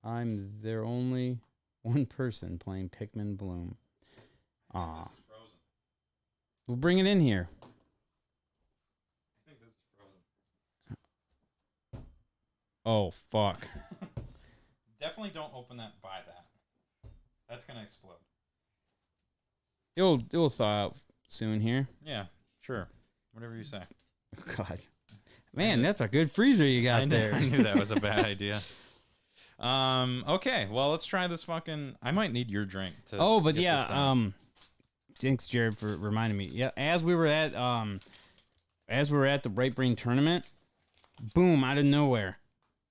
I'm their only one person playing Pikmin Bloom. Aw. This is frozen. We'll bring it in here. I think this is frozen. Oh, fuck. Definitely don't open that by that. That's gonna explode. It'll thaw out soon here. Yeah. Sure. Whatever you say. God. Man, that's a good freezer you got there. I knew that was a bad idea. Okay, well, let's try this fucking. I might need your drink to. Oh, but get this yeah, done. thanks Jared for reminding me. Yeah, as we were at the Right Brain tournament, boom, out of nowhere,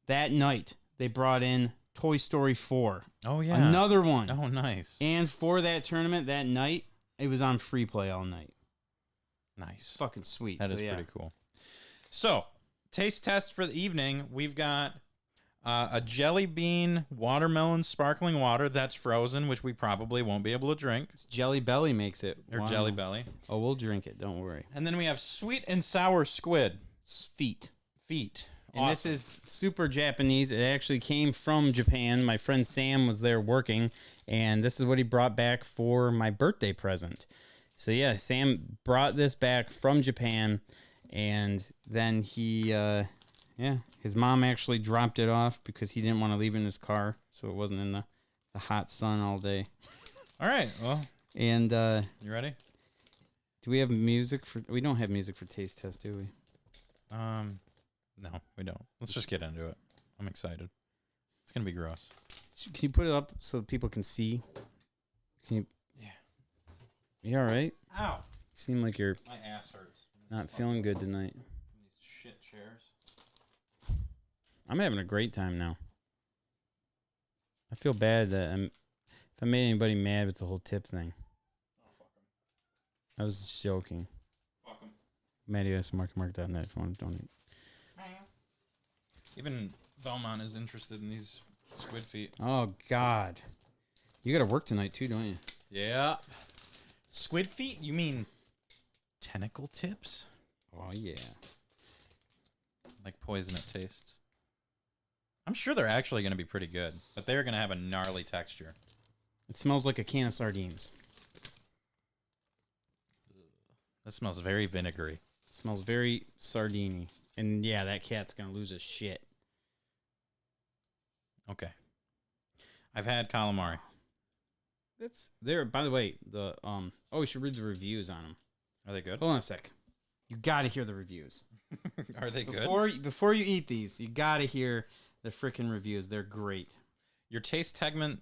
that night they brought in Toy Story 4. Oh yeah, Another one. Oh nice, And for that tournament that night, it was on free play all night. nice. Fucking sweet. That So, is yeah. pretty cool. So, taste test for the evening. We've got a jelly bean watermelon sparkling water that's frozen, which we probably won't be able to drink, It's Jelly Belly makes it. or Wow. Jelly Belly. Oh, we'll drink it. Don't worry. And then we have sweet and sour squid Feet. feet. And Awesome. this is super Japanese. It actually came from Japan. My friend Sam was there working, and this is what he brought back for my birthday present. So yeah, Sam brought this back from Japan, and then his mom actually dropped it off because he didn't want to leave it in his car, so it wasn't in the hot sun all day. All right. Well, And you ready? do we have music for? We don't have music for taste test, do we? No, we don't. Let's just get into it. I'm excited. It's gonna be gross. Can you put it up so people can see? Can you? Yeah. You all right? Ow! You seem like you're. My ass hurts. Not feeling good tonight. These shit chairs. I'm having a great time now. I feel bad that if I made anybody mad with the whole tip thing. Oh, fuck them. I was just joking. Fuck them. MattySmartMark.net if you want to donate. Even Belmont is interested in these squid feet. Oh, God. You got to work tonight, too, don't you? Yeah. Squid feet? You mean tentacle tips? Oh, yeah. Like poison it tastes. I'm sure they're actually going to be pretty good, but they're going to have a gnarly texture. It smells like a can of sardines. That smells very vinegary. It smells very sardine-y. And, yeah, that cat's going to lose his shit. Okay. I've had calamari. That's there. By the way, the we should read the reviews on them. Are they good? Hold on a sec. You got to hear the reviews. Are they good? Before you eat these, you got to hear the freaking reviews. They're great. Your taste segment...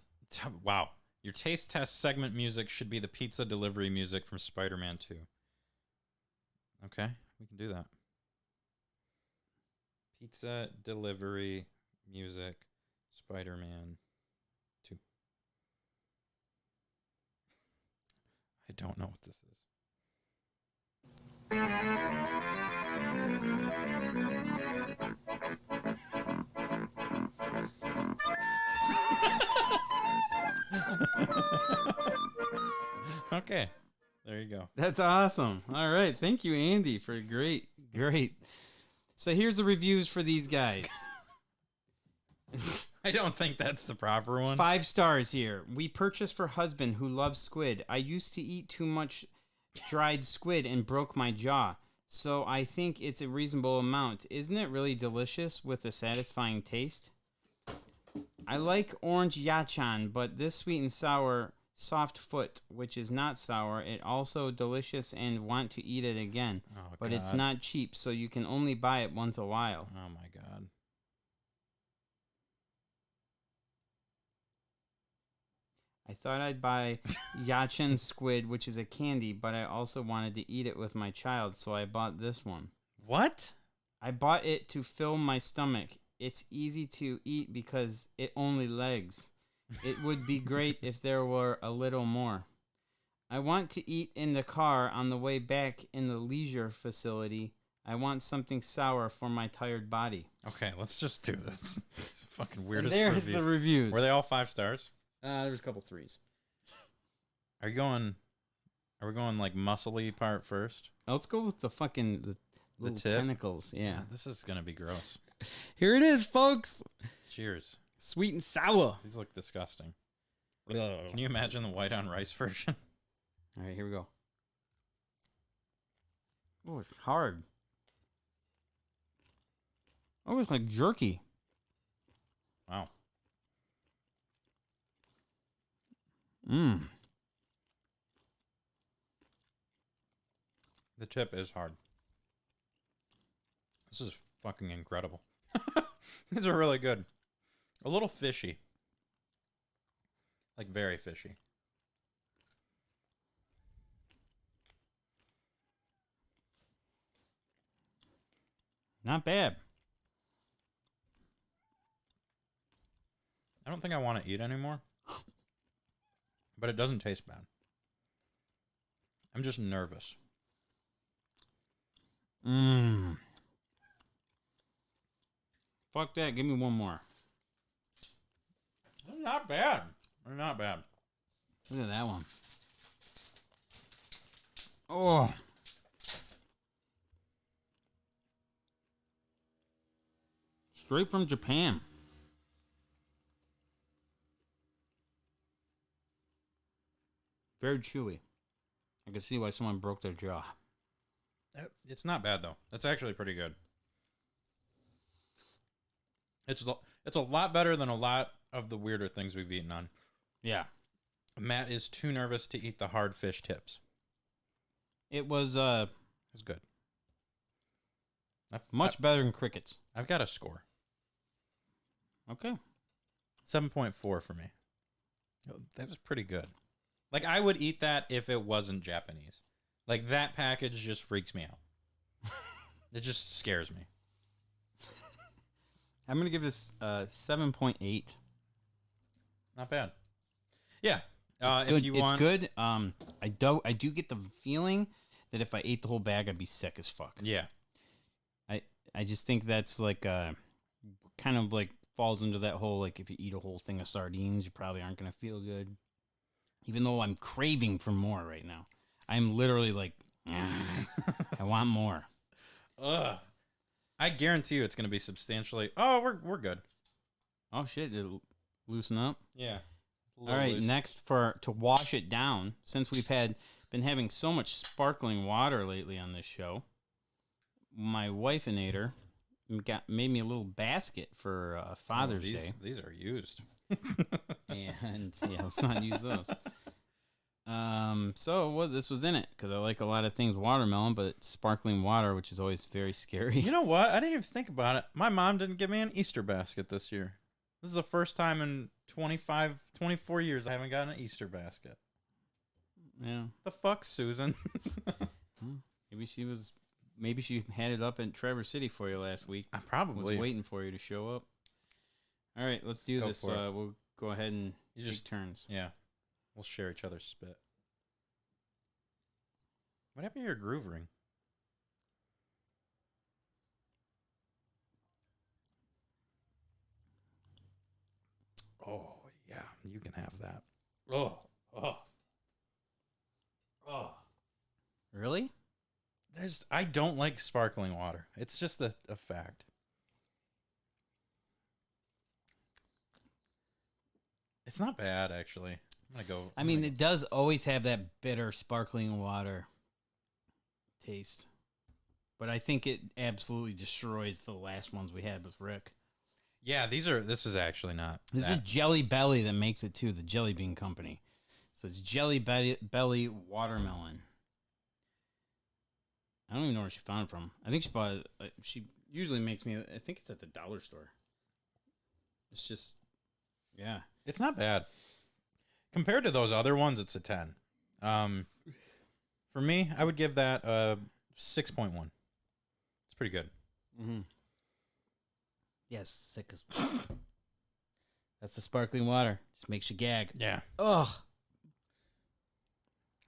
Wow. Your taste test segment music should be the pizza delivery music from Spider-Man 2. Okay, we can do that. Pizza delivery music, Spider-Man 2. I don't know what this is. Okay, there you go. That's awesome. All right, thank you, Andy, for great. So here's the reviews for these guys. I don't think that's the proper one. 5 stars here. We purchased for husband who loves squid. I used to eat too much dried squid and broke my jaw. So I think it's a reasonable amount. Isn't it really delicious with a satisfying taste? I like orange yachan, but this sweet and sour soft foot, which is not sour, it also delicious and want to eat it again. Oh, But it's God. not cheap, so you can only buy it once a while. Oh my God. I thought I'd buy Yachan squid, which is a candy, but I also wanted to eat it with my child, so I bought this one. What? I bought it to fill my stomach. It's easy to eat because it only legs. It would be great if there were a little more. I want to eat in the car on the way back in the leisure facility. I want something sour for my tired body. Okay, let's just do this. It's the fucking And weirdest there's review. the reviews. Were they all 5 stars? There's a couple 3s. Are we going like muscly part first? Let's go with the fucking the little tip? tentacles. Yeah. This is gonna be gross. Here it is, folks. Cheers. Sweet and sour. These look disgusting. All Can you imagine the white on rice version? right, here we go. Oh, it's hard. Oh, it's like jerky. Wow. Mmm. The tip is hard. This is fucking incredible. These are really good. A little fishy. Like very fishy. Not bad. I don't think I want to eat anymore. But it doesn't taste bad. I'm just nervous. Mmm. Fuck that. Give me one more. They're not bad. They're not bad. Look at that one. Oh. Straight from Japan. Very chewy. I can see why someone broke their jaw. It's not bad though. It's actually pretty good. It's a lot better than a lot of the weirder things we've eaten on. Yeah. Matt is too nervous to eat the hard fish tips. It was It's good. much better than crickets. I've got a score. Okay. 7.4 for me. That was pretty good. Like, I would eat that if it wasn't Japanese. Like, that package just freaks me out. It just scares me. I'm gonna give this 7.8. Not bad. Yeah. It's If good. you It's want, good. I do get the feeling that if I ate the whole bag, I'd be sick as fuck. Yeah. I just think that's like kind of like falls into that whole like if you eat a whole thing of sardines, you probably aren't gonna feel good. Even though I'm craving for more right now, I'm literally like, I want more. Ugh. I guarantee you it's going to be substantially. Oh, we're good. Oh shit! It'll loosen up. Yeah. All right, next to wash it down, since we've been having so much sparkling water lately on this show, my wife and Nader made me a little basket for Father's Day. These are used. And yeah, let's not use those. So this was in it because I like a lot of things watermelon, but it's sparkling water, which is always very scary. You know what? I didn't even think about it. My mom didn't give me an Easter basket this year. This is the first time in 24 years I haven't gotten an Easter basket. Yeah. The fuck, Susan? Maybe she had it up in Traverse City for you last week. I probably was waiting for you to show up. All right, let's do this. We'll go ahead and take turns. Yeah. We'll share each other's spit. What happened to your groove ring? Oh, yeah. You can have that. Oh. Really? I don't like sparkling water. It's just a fact. It's not bad, actually. I'm gonna go. I mean, it does always have that bitter sparkling water taste, but I think it absolutely destroys the last ones we had with Rick. Yeah, this is actually not. This is Jelly Belly that makes it too, the Jelly Bean Company. So it's Jelly Belly watermelon. I don't even know where she found it from. I think she bought it. She usually makes me. I think it's at the dollar store. It's just, yeah. It's not bad. Compared to those other ones, it's a 10. For me, I would give that a 6.1. It's pretty good. Mm-hmm. Yes, sick as. That's the sparkling water. Just makes you gag. Yeah. Ugh.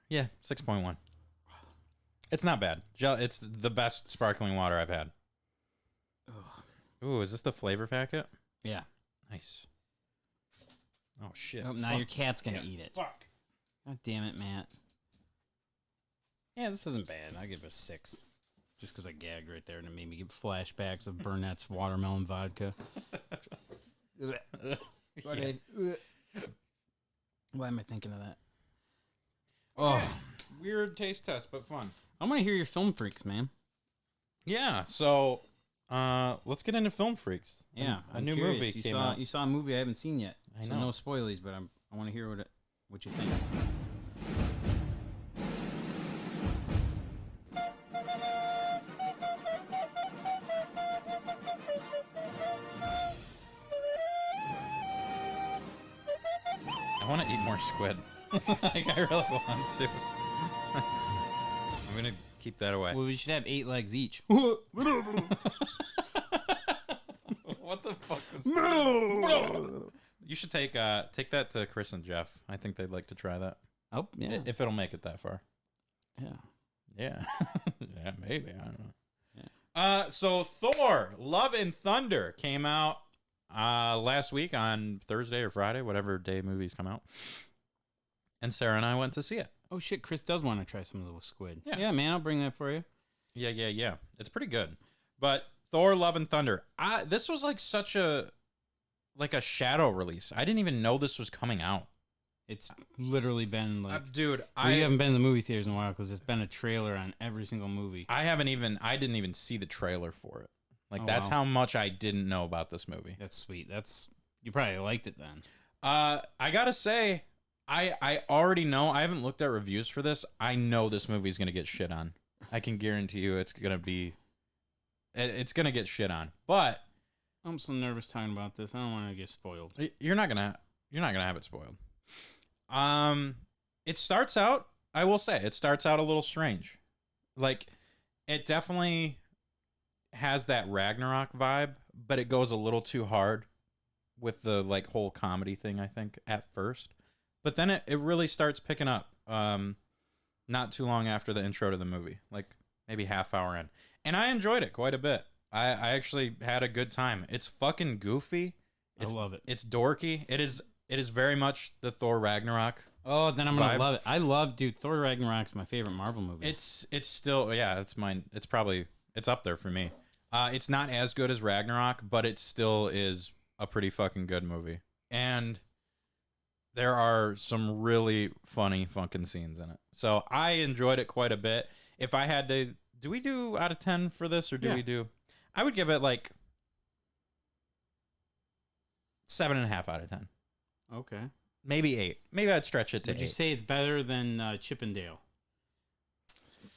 Yeah, 6.1. It's not bad. It's the best sparkling water I've had. Ugh. Ooh, is this the flavor packet? Yeah. Nice. Oh, shit. Oh, now your cat's going to eat it. Fuck. God damn it, Matt. Yeah, this isn't bad. I'll give it a 6. Just because I gagged right there and it made me give flashbacks of Burnett's watermelon vodka. Yeah. Why am I thinking of that? Okay. Weird taste test, but fun. I want to hear your film freaks, man. Yeah, so let's get into Film Freaks. Yeah, a I'm new curious. movie came out. You saw a movie I haven't seen yet. I So know. no spoilies, but I want to hear what you think. I want to eat more squid. Like, I really want to. I'm going to keep that away. Well, we should have 8 legs each. What the fuck is that? You should take that to Chris and Jeff. I think they'd like to try that. Oh, yeah. If it'll make it that far. Yeah. Yeah. Yeah, maybe. I don't know. Yeah. So Thor, Love and Thunder came out last week on Thursday or Friday, whatever day movies come out. And Sarah and I went to see it. Oh, shit. Chris does want to try some of the squid. Yeah. Yeah, man. I'll bring that for you. Yeah. It's pretty good. But Thor, Love and Thunder. This was like such a shadow release. I didn't even know this was coming out. It's literally been like... Dude, we haven't been in the movie theaters in a while because it's been a trailer on every single movie. I didn't even see the trailer for it. Like, Oh, that's wow. how much I didn't know about this movie. That's sweet. You probably liked it then. I gotta say, I already know. I haven't looked at reviews for this. I know this movie's gonna get shit on. I can guarantee you it's gonna get shit on. But I'm so nervous talking about this. I don't want to get spoiled. you're not gonna have it spoiled. It starts out, I will say, it starts out a little strange. Like, it definitely has that Ragnarok vibe, but it goes a little too hard with the like whole comedy thing, I think, at first. But then it really starts picking up not too long after the intro to the movie, like maybe half hour in. And I enjoyed it quite a bit. I actually had a good time. It's fucking goofy. I love it. It's dorky. It is very much the Thor Ragnarok. Oh, then I'm gonna vibe. love it. I love, dude. Thor Ragnarok's my favorite Marvel movie. It's still, yeah, it's mine. It's up there for me. It's not as good as Ragnarok, but it still is a pretty fucking good movie. And there are some really funny fucking scenes in it. So I enjoyed it quite a bit. If I had to, do we do out of 10 for this, or do Yeah. we do? I would give it like 7.5 out of 10. Okay. Maybe 8. Maybe I'd stretch it to Did you 8. say it's better than Chippendale,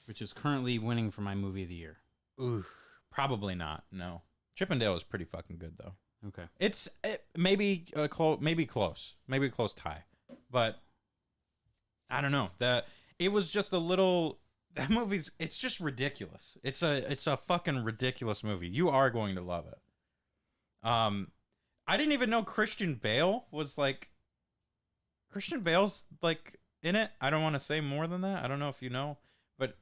which is currently winning for my movie of the year? Ooh, probably not. No. Chippendale is pretty fucking good though. Okay. Maybe close, maybe a close tie, but I don't know. It was just a little. That movie's. It's just ridiculous. It's a fucking ridiculous movie. You are going to love it. I didn't even know Christian Bale was like. Christian Bale's like in it. I don't want to say more than that. I don't know if you know, but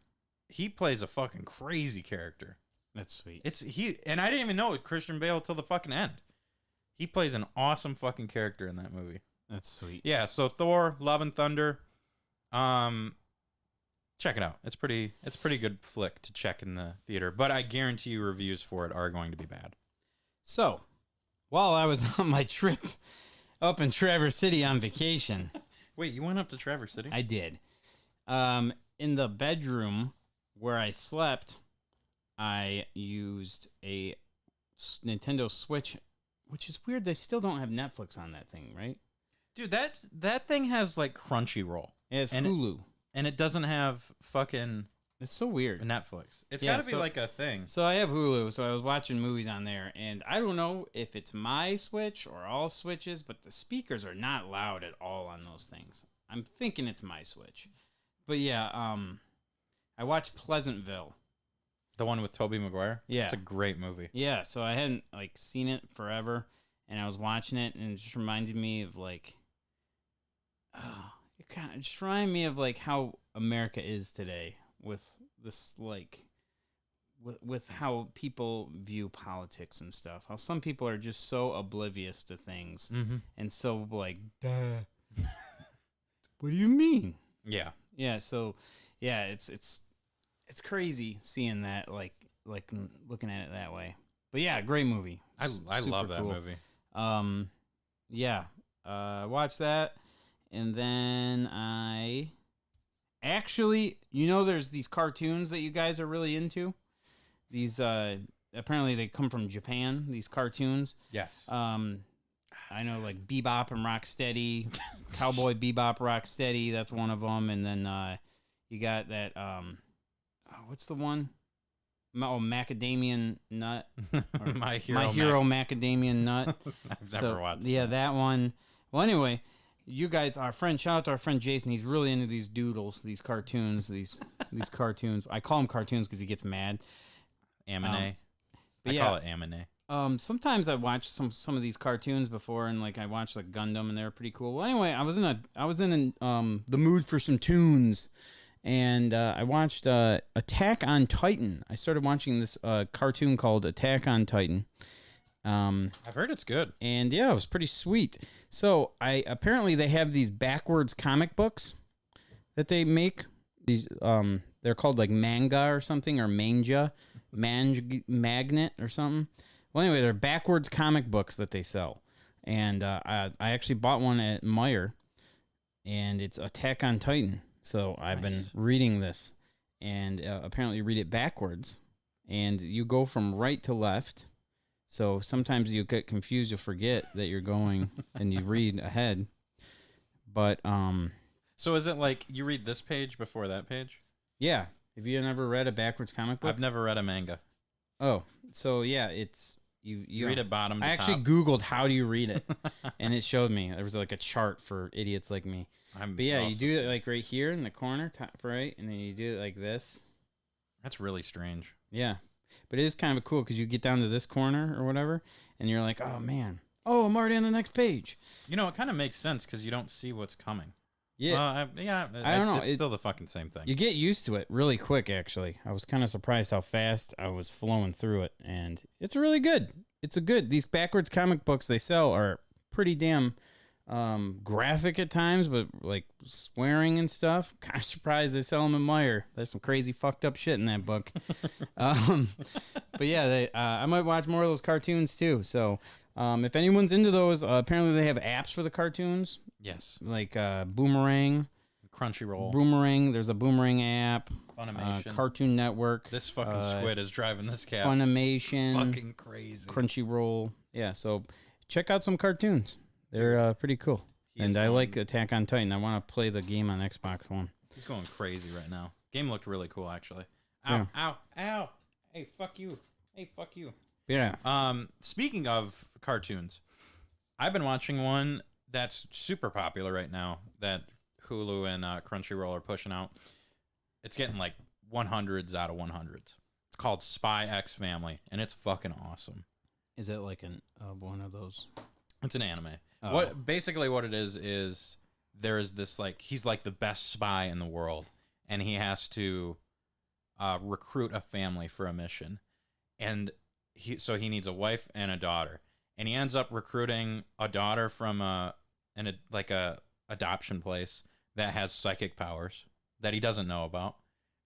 he plays a fucking crazy character. That's sweet. And I didn't even know it Christian Bale till the fucking end. He plays an awesome fucking character in that movie. That's sweet. Yeah, so Thor, Love and Thunder. Check it out. It's a pretty good flick to check in the theater, but I guarantee you reviews for it are going to be bad. So, while I was on my trip up in Traverse City on vacation, Wait, you went up to Traverse City? I did. In the bedroom where I slept, I used a Nintendo Switch, which is weird. They still don't have Netflix on that thing, right? Dude, that thing has like Crunchyroll. It has And Hulu. And it doesn't have fucking It's so weird. Netflix. It's Yeah, got to be so- like a thing. So I have Hulu, so I was watching movies on there, and I don't know if it's my Switch or all Switches, but the speakers are not loud at all on those things. I'm thinking it's my Switch. But yeah, I watched Pleasantville. The one with Tobey Maguire? Yeah. It's a great movie. Yeah, so I hadn't like seen it forever, and I was watching it, and it just reminded me of like, it just reminded me of like how America is today with this like, with how people view politics and stuff. How some people are just so oblivious to things Mm-hmm. and so like, duh. What do you mean? Yeah. Yeah, so yeah, it's crazy seeing that like looking at it that way. But yeah, great movie. I Super love that cool. movie. Yeah, watched that, and then I actually, there's these cartoons that you guys are really into. These apparently they come from Japan. These cartoons. Yes. I know like Bebop and Rocksteady, Cowboy Bebop, Rocksteady. That's one of them, and then you got that. What's the one? Macadamian Nut. Or My Hero. My Hero Macadamian Nut. I've never watched Yeah, that one. Well, anyway, you guys, shout out to our friend Jason. He's really into these doodles, these cartoons, these cartoons. I call him cartoons because he gets mad. Amine. but I yeah. call it Amine. Sometimes I watch some of these cartoons before, and like I watched like Gundam, and they were pretty cool. Well, anyway, I was in the mood for some tunes, and I watched Attack on Titan. I started watching this cartoon called Attack on Titan. I've heard it's good. And yeah, it was pretty sweet. So apparently they have these backwards comic books that they make. These they're called like manga or something, or magnet or something. Well, anyway, they're backwards comic books that they sell, and I actually bought one at Meijer, and it's Attack on Titan. So I've been reading this, and apparently you read it backwards, and you go from right to left. So sometimes you get confused, you'll forget that you're going, and you read ahead. But So is it like you read this page before that page? yeah. Have you never read a backwards comic book? I've never read a manga. Oh, so yeah, it's You read it bottom to I actually top. Googled how do you read it, and it showed me. There was like a chart for idiots like me. But yeah, you do it like right here in the corner, top right, and then you do it like this. That's really strange. Yeah. But it is kind of cool because you get down to this corner or whatever, and you're like, oh man, oh I'm already on the next page. You know, it kind of makes sense because you don't see what's coming. Yeah, I don't know. It's still the fucking same thing. you get used to it really quick. Actually, I was kind of surprised how fast I was flowing through it, and it's really good. It's a good. These backwards comic books they sell are pretty damn graphic at times, but like swearing and stuff. Kind of surprised they sell them in Meyer. There's some crazy fucked up shit in that book. But yeah, I might watch more of those cartoons too. So if anyone's into those, apparently they have apps for the cartoons, Yes. like Boomerang. Crunchyroll. Boomerang. There's a Boomerang app. Funimation. Cartoon Network. This fucking squid is driving this cat Funimation. fucking crazy. Crunchyroll. Yeah, so check out some cartoons. They're pretty cool. And I like Attack on Titan. I want to play the game on Xbox One. He's going crazy right now. Game looked really cool, actually. Ow, ow, ow. Hey, fuck you. Hey, fuck you. Yeah. Speaking of cartoons, I've been watching one that's super popular right now that Hulu and Crunchyroll are pushing out. It's getting like 100s out of 100s. It's called Spy X Family, and it's fucking awesome. Is it like one of those? It's an anime. Oh. What it is there is this like he's like the best spy in the world, and he has to recruit a family for a mission, and he needs a wife and a daughter, and he ends up recruiting a daughter from a adoption place that has psychic powers that he doesn't know about,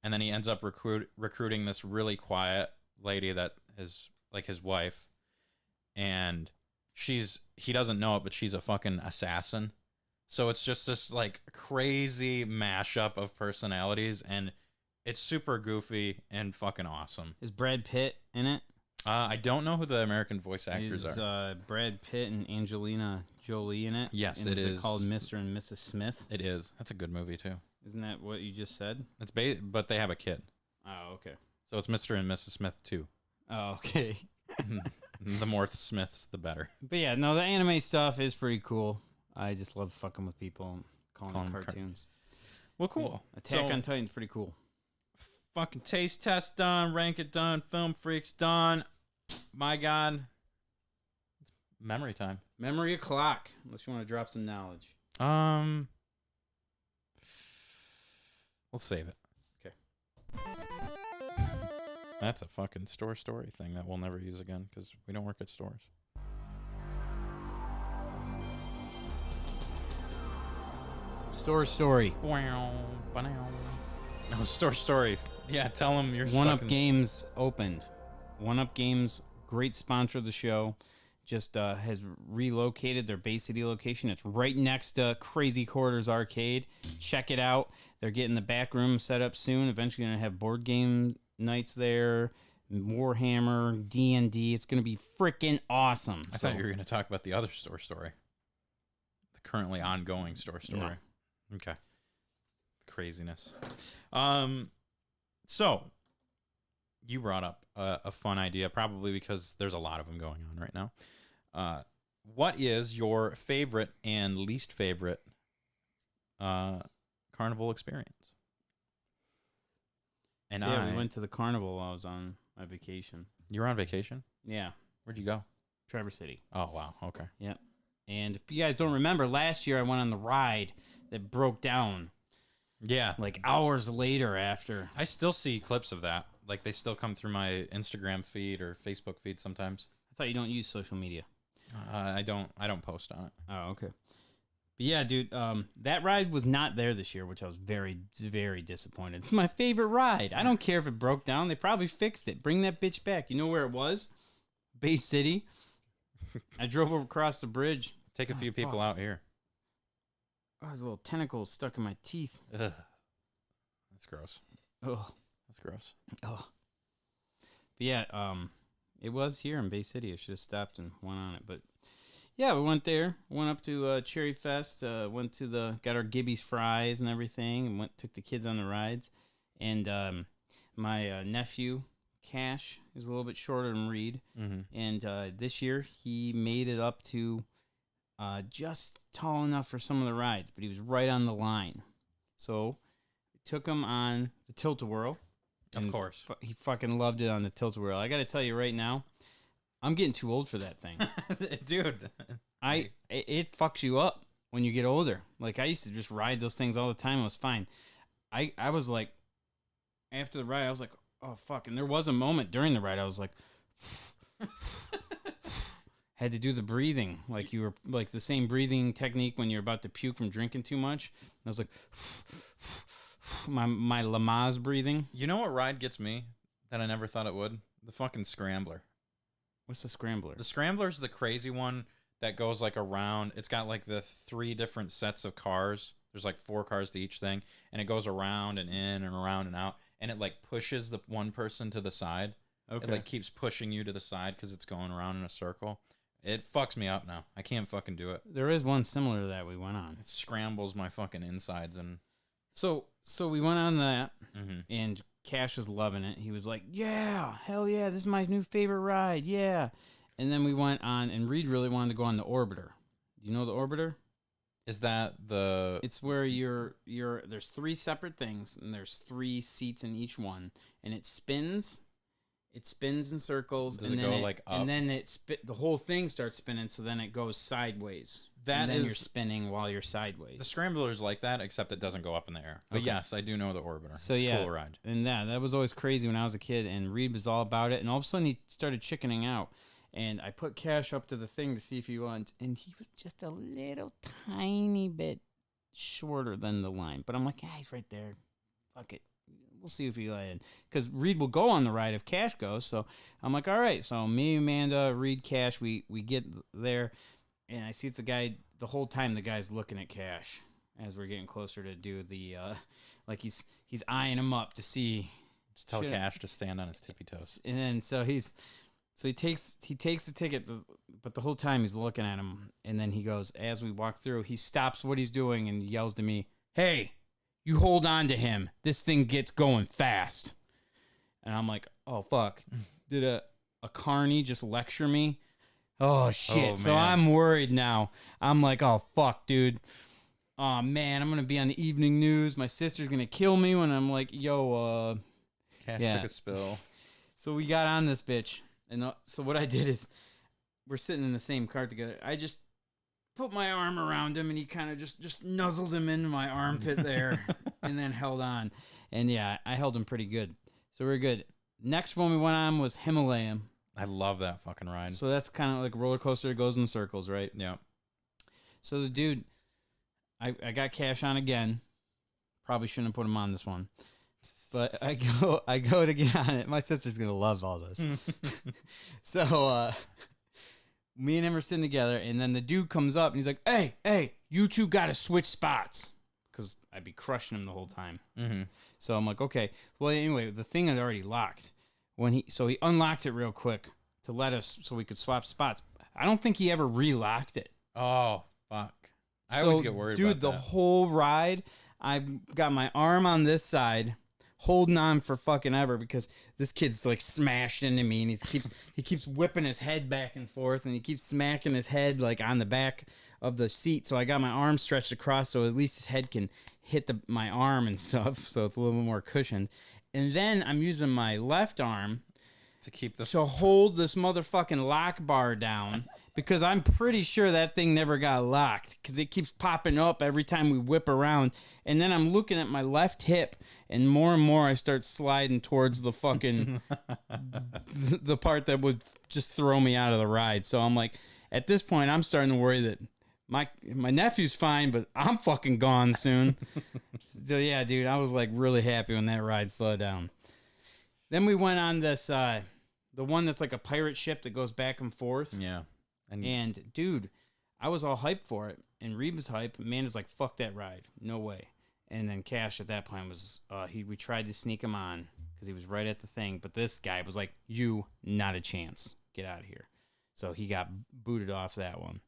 and then he ends up recruiting this really quiet lady that is like his wife, and he doesn't know it, but she's a fucking assassin. So it's just this like crazy mashup of personalities, and it's super goofy and fucking awesome. Is Brad Pitt in it? I don't know who the American voice actors Is are. Brad Pitt and Angelina Jolie in it? Yes, and it is is. It called Mr. and Mrs. Smith? It is. That's a good movie too. Isn't that what you just said? It's but they have a kid, Oh, okay. so it's Mr. and Mrs. Smith too. Oh, okay. The more Smiths, the better. But yeah, no, the anime stuff is pretty cool. I just love fucking with people and calling Calling them them cartoons. Well, cool. Attack So, on Titan's pretty cool. fucking taste test done, rank it done, film freaks done. My God, it's memory time. Memory o'clock. Unless you want to drop some knowledge. We'll save it. Okay. That's a fucking store story thing that we'll never use again because we don't work at stores. Store story. No, store story. Yeah, tell them your One Up fucking... Games opened. One Up Games, great sponsor of the show, just has relocated their Bay City location. It's right next to Crazy Quarters Arcade. Check it out. They're getting the back room set up soon. Eventually going to have board game nights there, Warhammer, D&D. It's going to be freaking awesome. I thought you were going to talk about the other store story. The currently ongoing store story. No. Okay. Craziness. So you brought up a fun idea, probably because there's a lot of them going on right now. What is your favorite and least favorite carnival experience? And So, yeah, we went to the carnival while I was on my vacation. You were on vacation? Yeah, Where'd you go? Traverse City. Oh, wow. Okay. Yep. And if you guys don't remember, last year I went on the ride that broke down Yeah. like hours later after. I still see clips of that. Like they still come through my Instagram feed or Facebook feed sometimes. I thought you don't use social media. I don't post on it. Oh, okay. But yeah, dude, that ride was not there this year, which I was very, very disappointed. It's my favorite ride. I don't care if it broke down. They probably fixed it. Bring that bitch back. You know where it was? Bay City. I drove over across the bridge. Take a few people out here. Oh, there's little tentacles stuck in my teeth. Ugh. That's gross. Oh, That's gross. oh. But yeah, it was here in Bay City. I should have stopped and went on it, but yeah, we went there. Went up to Cherry Fest. Went to got our Gibby's fries and everything, and took the kids on the rides. And my nephew Cash is a little bit shorter than Reed, Mm-hmm. and this year he made it up to just tall enough for some of the rides, but he was right on the line. So we took him on the Tilt-A-Whirl. Of And course. he fucking loved it on the tilt-a-whirl. I got to tell you right now, I'm getting too old for that thing. Dude. It fucks you up when you get older. Like I used to just ride those things all the time. It was fine. I was like, after the ride, I was like, oh fuck. And there was a moment during the ride I was like, had to do the breathing, like you were like the same breathing technique when you're about to puke from drinking too much. And I was like, my Lamaze breathing. You know what ride gets me that I never thought it would? The fucking Scrambler. What's the Scrambler? The Scrambler's the crazy one that goes like around. It's got like the 3 different sets of cars. There's like 4 cars to each thing, and it goes around and in and around and out, and it like pushes the one person to the side. Okay. It like keeps pushing you to the side because it's going around in a circle. It fucks me up now. I can't fucking do it. There is one similar to that we went on. It scrambles my fucking insides and. So we went on that, Mhm. and Cash was loving it. He was like, yeah, hell yeah, this is my new favorite ride, yeah. And then we went on, and Reed really wanted to go on the Orbiter. Do you know the Orbiter? Is that the? It's where there's 3 separate things, and there's 3 seats in each one, and it spins. It spins in circles, Does and it then go, like, up? and then the whole thing starts spinning. So then it goes sideways. That and then you're is- spinning while you're sideways. The Scrambler's like that, except it doesn't go up in the air. But Okay. yes, I do know the Orbiter. So it's yeah, a cool ride. and that was always crazy when I was a kid. And Reed was all about it. And all of a sudden he started chickening out. And I put Cash up to the thing to see if he wants, and he was just a little tiny bit shorter than the line. But I'm like, yeah, he's right there. Fuck it. We'll see if he land. Because Reed will go on the ride if Cash goes. So I'm like, all right. So me, Amanda, Reed, Cash, we get there, and I see it's the guy. The whole time the guy's looking at Cash as we're getting closer to do the, like he's eyeing him up to see. Just tell Should- Cash to stand on his tippy toes. And then so he takes the ticket, but the whole time he's looking at him. And then he goes, as we walk through, he stops what he's doing and yells to me, "Hey, you hold on to him. This thing gets going fast." And I'm like, oh fuck, did a carny just lecture me? Oh shit. Oh, So man. I'm worried now. I'm like, oh fuck, dude. Oh man, I'm gonna be on the evening news. My sister's gonna kill me when I'm like, yo, Cash Yeah. took a spill. So we got on this bitch, and so what I did is, we're sitting in the same cart together. I just put my arm around him, and he kind of just nuzzled him into my armpit there, and then held on. And yeah, I held him pretty good. So we're good. Next one we went on was Himalayan. I love that fucking ride. So that's kind of like a roller coaster. It goes in circles, right? Yeah. So the dude, I got Cash on again. Probably shouldn't have put him on this one. But I go to get on it. My sister's gonna love all this. So me and him are sitting together, and then the dude comes up and he's like, "Hey, you two gotta switch spots," because I'd be crushing him the whole time. Mm-hmm. So I'm like, okay. Well, anyway, the thing had already locked. So he unlocked it real quick to let us so we could swap spots. I don't think he ever relocked it. Oh fuck! I So, always get worried dude, about the that. whole ride, I've got my arm on this side, holding on for fucking ever because this kid's like smashed into me, and he keeps whipping his head back and forth, and he keeps smacking his head like on the back of the seat. So I got my arm stretched across, so at least his head can hit my arm and stuff, so it's a little bit more cushioned. And then I'm using my left arm to keep the to hold this motherfucking lock bar down because I'm pretty sure that thing never got locked because it keeps popping up every time we whip around. And then I'm looking at my left hip, and more I start sliding towards the fucking the part that would just throw me out of the ride. So I'm like, at this point, I'm starting to worry that my nephew's fine, but I'm fucking gone soon. So yeah, dude, I was like really happy when that ride slowed down. Then we went on this, the one that's like a pirate ship that goes back and forth. yeah. And dude, I was all hyped for it, and Reed was hyped. Amanda's like, "Fuck that ride, no way." And then Cash at that point was, we tried to sneak him on because he was right at the thing, but this guy was like, "You, not a chance, get out of here." So he got booted off that one.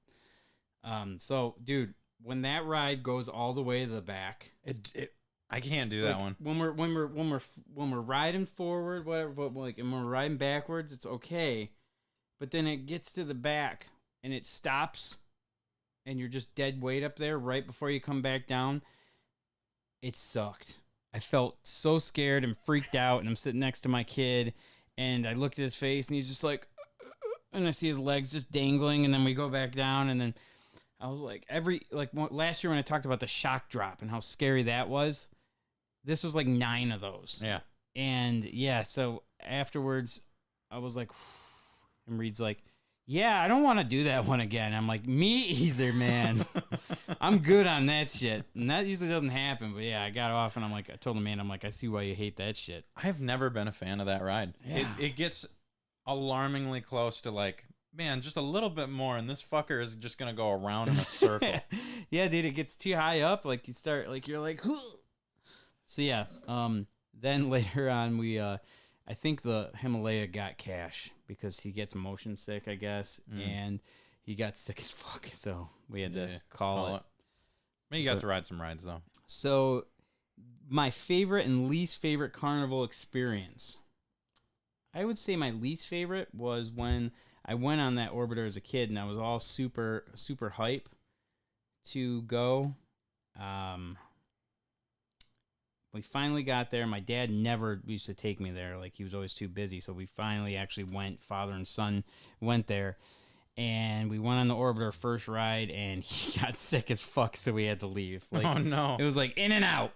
So dude, when that ride goes all the way to the back, I can't do that like, one. when we're riding forward, whatever, but like, and we're riding backwards, it's okay. But then it gets to the back and it stops, and you're just dead weight up there right before you come back down. It sucked. I felt so scared and freaked out, and I'm sitting next to my kid, and I looked at his face, and he's just like, and I see his legs just dangling, and then we go back down, and then I was like, last year when I talked about the shock drop and how scary that was, this was like 9 of those. Yeah. And yeah, so afterwards, I was like, and Reed's like, yeah, I don't want to do that one again. I'm like, me either, man. I'm good on that shit. And that usually doesn't happen. But yeah, I got off and I told the man, I'm like, I see why you hate that shit. I've never been a fan of that ride. Yeah. It gets alarmingly close to like, man, just a little bit more, and this fucker is just going to go around in a circle. Yeah, dude, it gets too high up. Like, you start, like, you're like, "Huh." So yeah, then later on, I think the Himalaya got Cash because he gets motion sick, I guess, and he got sick as fuck. So we had to call it. I mean, you got to ride some rides though. So my favorite and least favorite carnival experience. I would say my least favorite was when I went on that Orbiter as a kid, and I was all super, super hype to go. We finally got there. My dad never used to take me there. Like, he was always too busy. So we finally actually went, father and son went there. And we went on the Orbiter first ride, and he got sick as fuck, so we had to leave. Like, Oh, no. It was like in and out.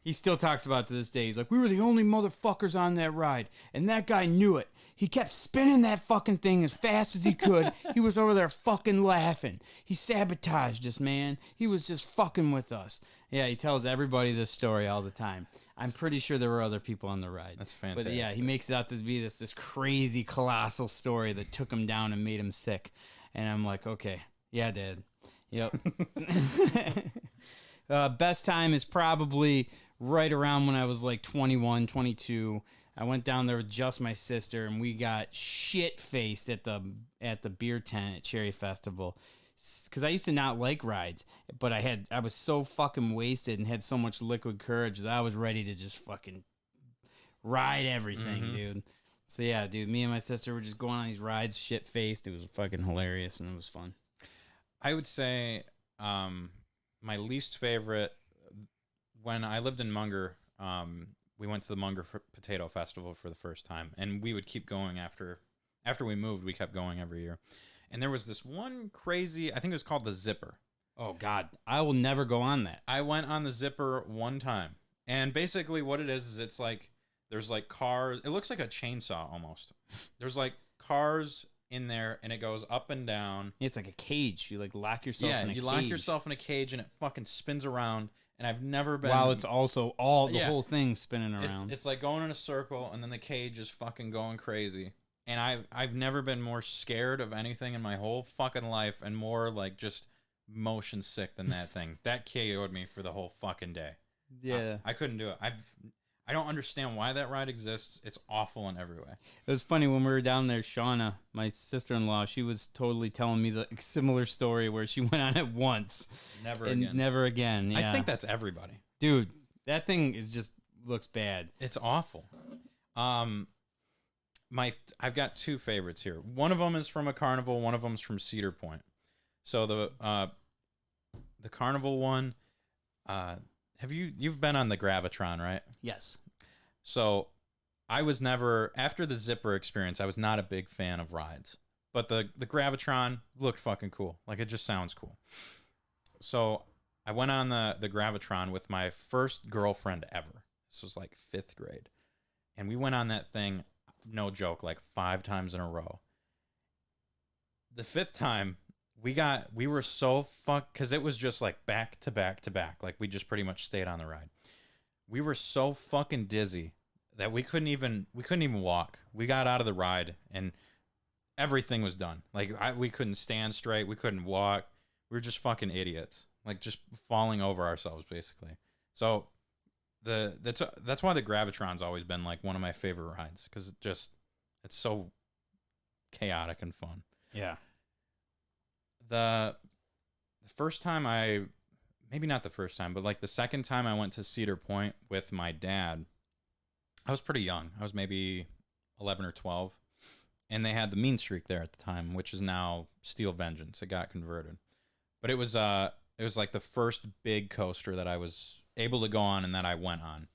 He still talks about it to this day. He's like, we were the only motherfuckers on that ride, and that guy knew it. He kept spinning that fucking thing as fast as he could. He was over there fucking laughing. He sabotaged us, man. He was just fucking with us. Yeah, he tells everybody this story all the time. I'm pretty sure there were other people on the ride. That's fantastic. But yeah, he makes it out to be this crazy, colossal story that took him down and made him sick. And I'm like, okay, yeah, Dad. Yep. Best time is probably right around when I was like 21, 22. I went down there with just my sister, and we got shit-faced at the beer tent at Cherry Festival. Because I used to not like rides, but I was so fucking wasted and had so much liquid courage that I was ready to just fucking ride everything, dude. So yeah, dude, me and my sister were just going on these rides, shit-faced. It was fucking hilarious, and it was fun. I would say my least favorite, when I lived in Munger, we went to the Munger Potato Festival for the first time, and we would keep going after we moved. We kept going every year. And there was this one crazy, I think it was called the Zipper. Oh, God. I will never go on that. I went on the Zipper one time. And basically what it is it's like, there's like cars. It looks like a chainsaw almost. There's like cars in there, and it goes up and down. It's like a cage. You like lock yourself in a cage. Yeah, you lock yourself in a cage, and it fucking spins around. And I've never been... While it's also the whole thing spinning around. It's like going in a circle, and then the cage is fucking going crazy. And I've never been more scared of anything in my whole fucking life, and more like just motion sick than that thing. That KO'd me for the whole fucking day. Yeah. I couldn't do it. I don't understand why that ride exists. It's awful in every way. It was funny when we were down there, Shauna, my sister-in-law, she was totally telling me the similar story where she went on it once. Never and again. Never again. Yeah. I think that's everybody. Dude, that thing looks bad. It's awful. I've got 2 favorites here. One of them is from a carnival. One of them is from Cedar Point. So the carnival one, you've been on the Gravitron, right? Yes. So I was never, after the Zipper experience, I was not a big fan of rides. But the Gravitron looked fucking cool. Like, it just sounds cool. So I went on the Gravitron with my first girlfriend ever. This was like 5th grade. And we went on that thing, no joke, like 5 times in a row. The 5th time, we were so fucked, because it was just like back to back to back. Like, we just pretty much stayed on the ride. We were so fucking dizzy that we couldn't even walk. We got out of the ride, and everything was done. Like, we couldn't stand straight. We couldn't walk. We were just fucking idiots. Like, just falling over ourselves, basically. So that's why the Gravitron's always been like one of my favorite rides, because it's so chaotic and fun. Yeah. The first time maybe not the first time, but like the second time I went to Cedar Point with my dad, I was pretty young. I was maybe 11 or 12, and they had the Mean Streak there at the time, which is now Steel Vengeance. It got converted, but it was like the first big coaster that I was able to go on and that I went on.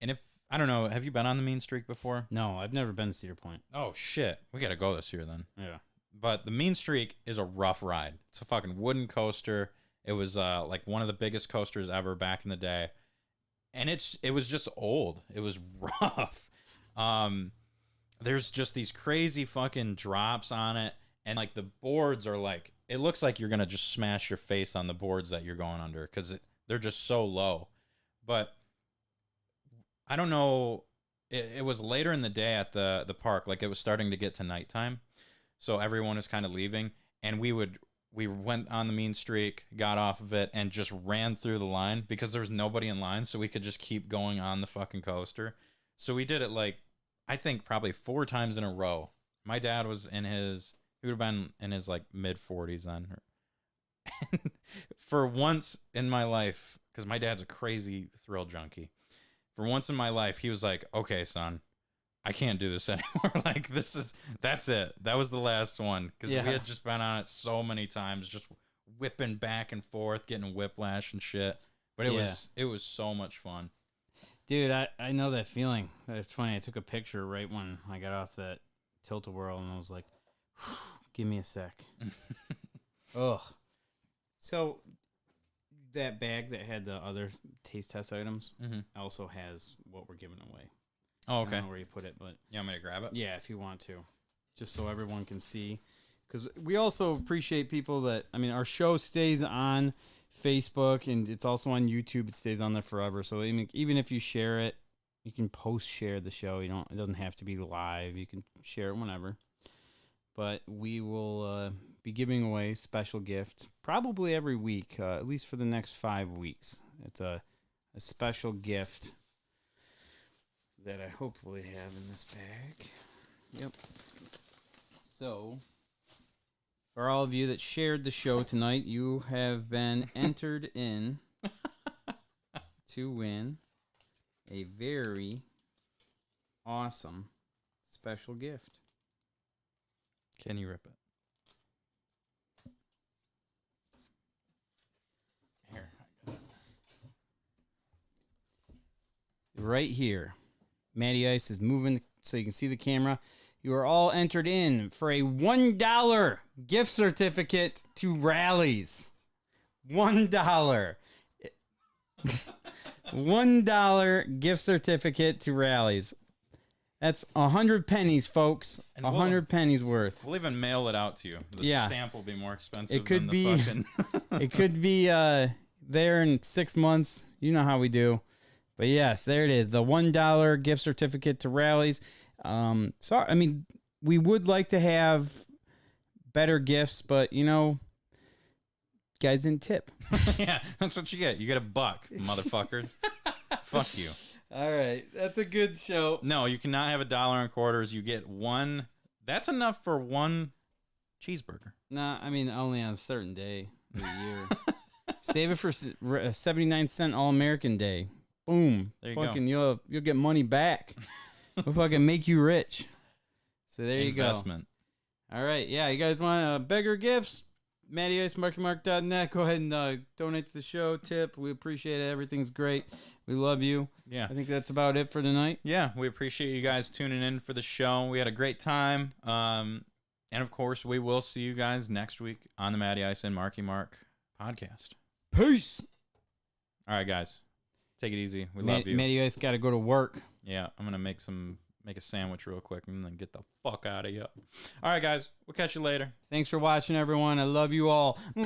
And if I don't know, have you been on the Mean Streak before? No, I've never been to Cedar Point. Oh shit, we gotta go this year then. Yeah. But the Mean Streak is a rough ride. It's a fucking wooden coaster. It was like one of the biggest coasters ever back in the day, and it was just old. It was rough. There's just these crazy fucking drops on it, and like the boards are like, it looks like you're gonna just smash your face on the boards that you're going under because they're just so low. But I don't know. It was later in the day at the park, like it was starting to get to nighttime, so everyone was kind of leaving, and we went on the Mean Streak, got off of it, and just ran through the line because there was nobody in line, so we could just keep going on the fucking coaster. So we did it like, I think probably 4 times in a row. My dad was he would have been in his like mid 40s then. For once in my life, because my dad's a crazy thrill junkie, for once in my life, he was like, okay, son, I can't do this anymore. Like, that's it. That was the last one. Because we had just been on it so many times, just whipping back and forth, getting whiplash and shit. But it was so much fun. Dude, I know that feeling. It's funny. I took a picture right when I got off that tilt-a-whirl, and I was like, give me a sec. Ugh. So that bag that had the other taste test items also has what we're giving away. Oh, I okay. don't know where you put it, but You want me to grab it? yeah, if you want to, just so everyone can see. Because we also appreciate people that, I mean, our show stays on Facebook and it's also on YouTube. It stays on there forever. So even if you share it, you can post share the show. It doesn't have to be live. You can share it whenever. But we will be giving away special gifts probably every week, at least for the next 5 weeks. It's a special gift that I hopefully have in this bag. Yep. So, for all of you that shared the show tonight, you have been entered in to win a very awesome special gift. Can you rip it? Here, I got it. Right here. Matty Ice is moving so you can see the camera. You are all entered in for a $1 gift certificate to Rallies. $1. $1 gift certificate to Rallies. That's 100 pennies, folks. And 100 pennies worth. We'll even mail it out to you. The stamp will be more expensive It could than be- the fucking... It could be there in 6 months. You know how we do. But yes, there it is. The $1 gift certificate to Rallies. Sorry, I mean, we would like to have better gifts, but guys didn't tip. Yeah, that's what you get. You get $1, motherfuckers. Fuck you. All right, that's a good show. No, you cannot have $1 in quarters. You get one. That's enough for one cheeseburger. Nah, I mean only on a certain day of the year. Save it for 79-cent All-American Day. Boom. There you fucking go. You'll get money back. We'll fucking make you rich. So there you go. Investment. All right, yeah, you guys want beggar gifts? MattyIceMarkyMark.net. Go ahead and donate to the show. Tip. We appreciate it. Everything's great. We love you. Yeah. I think that's about it for tonight. Yeah, we appreciate you guys tuning in for the show. We had a great time. And of course, we will see you guys next week on the Matty Ice and Marky Mark podcast. Peace. All right, guys. Take it easy. We love you. Matty Ice got to go to work. Yeah, I'm gonna make a sandwich real quick and then get the fuck out of here. All right, guys. We'll catch you later. Thanks for watching, everyone. I love you all.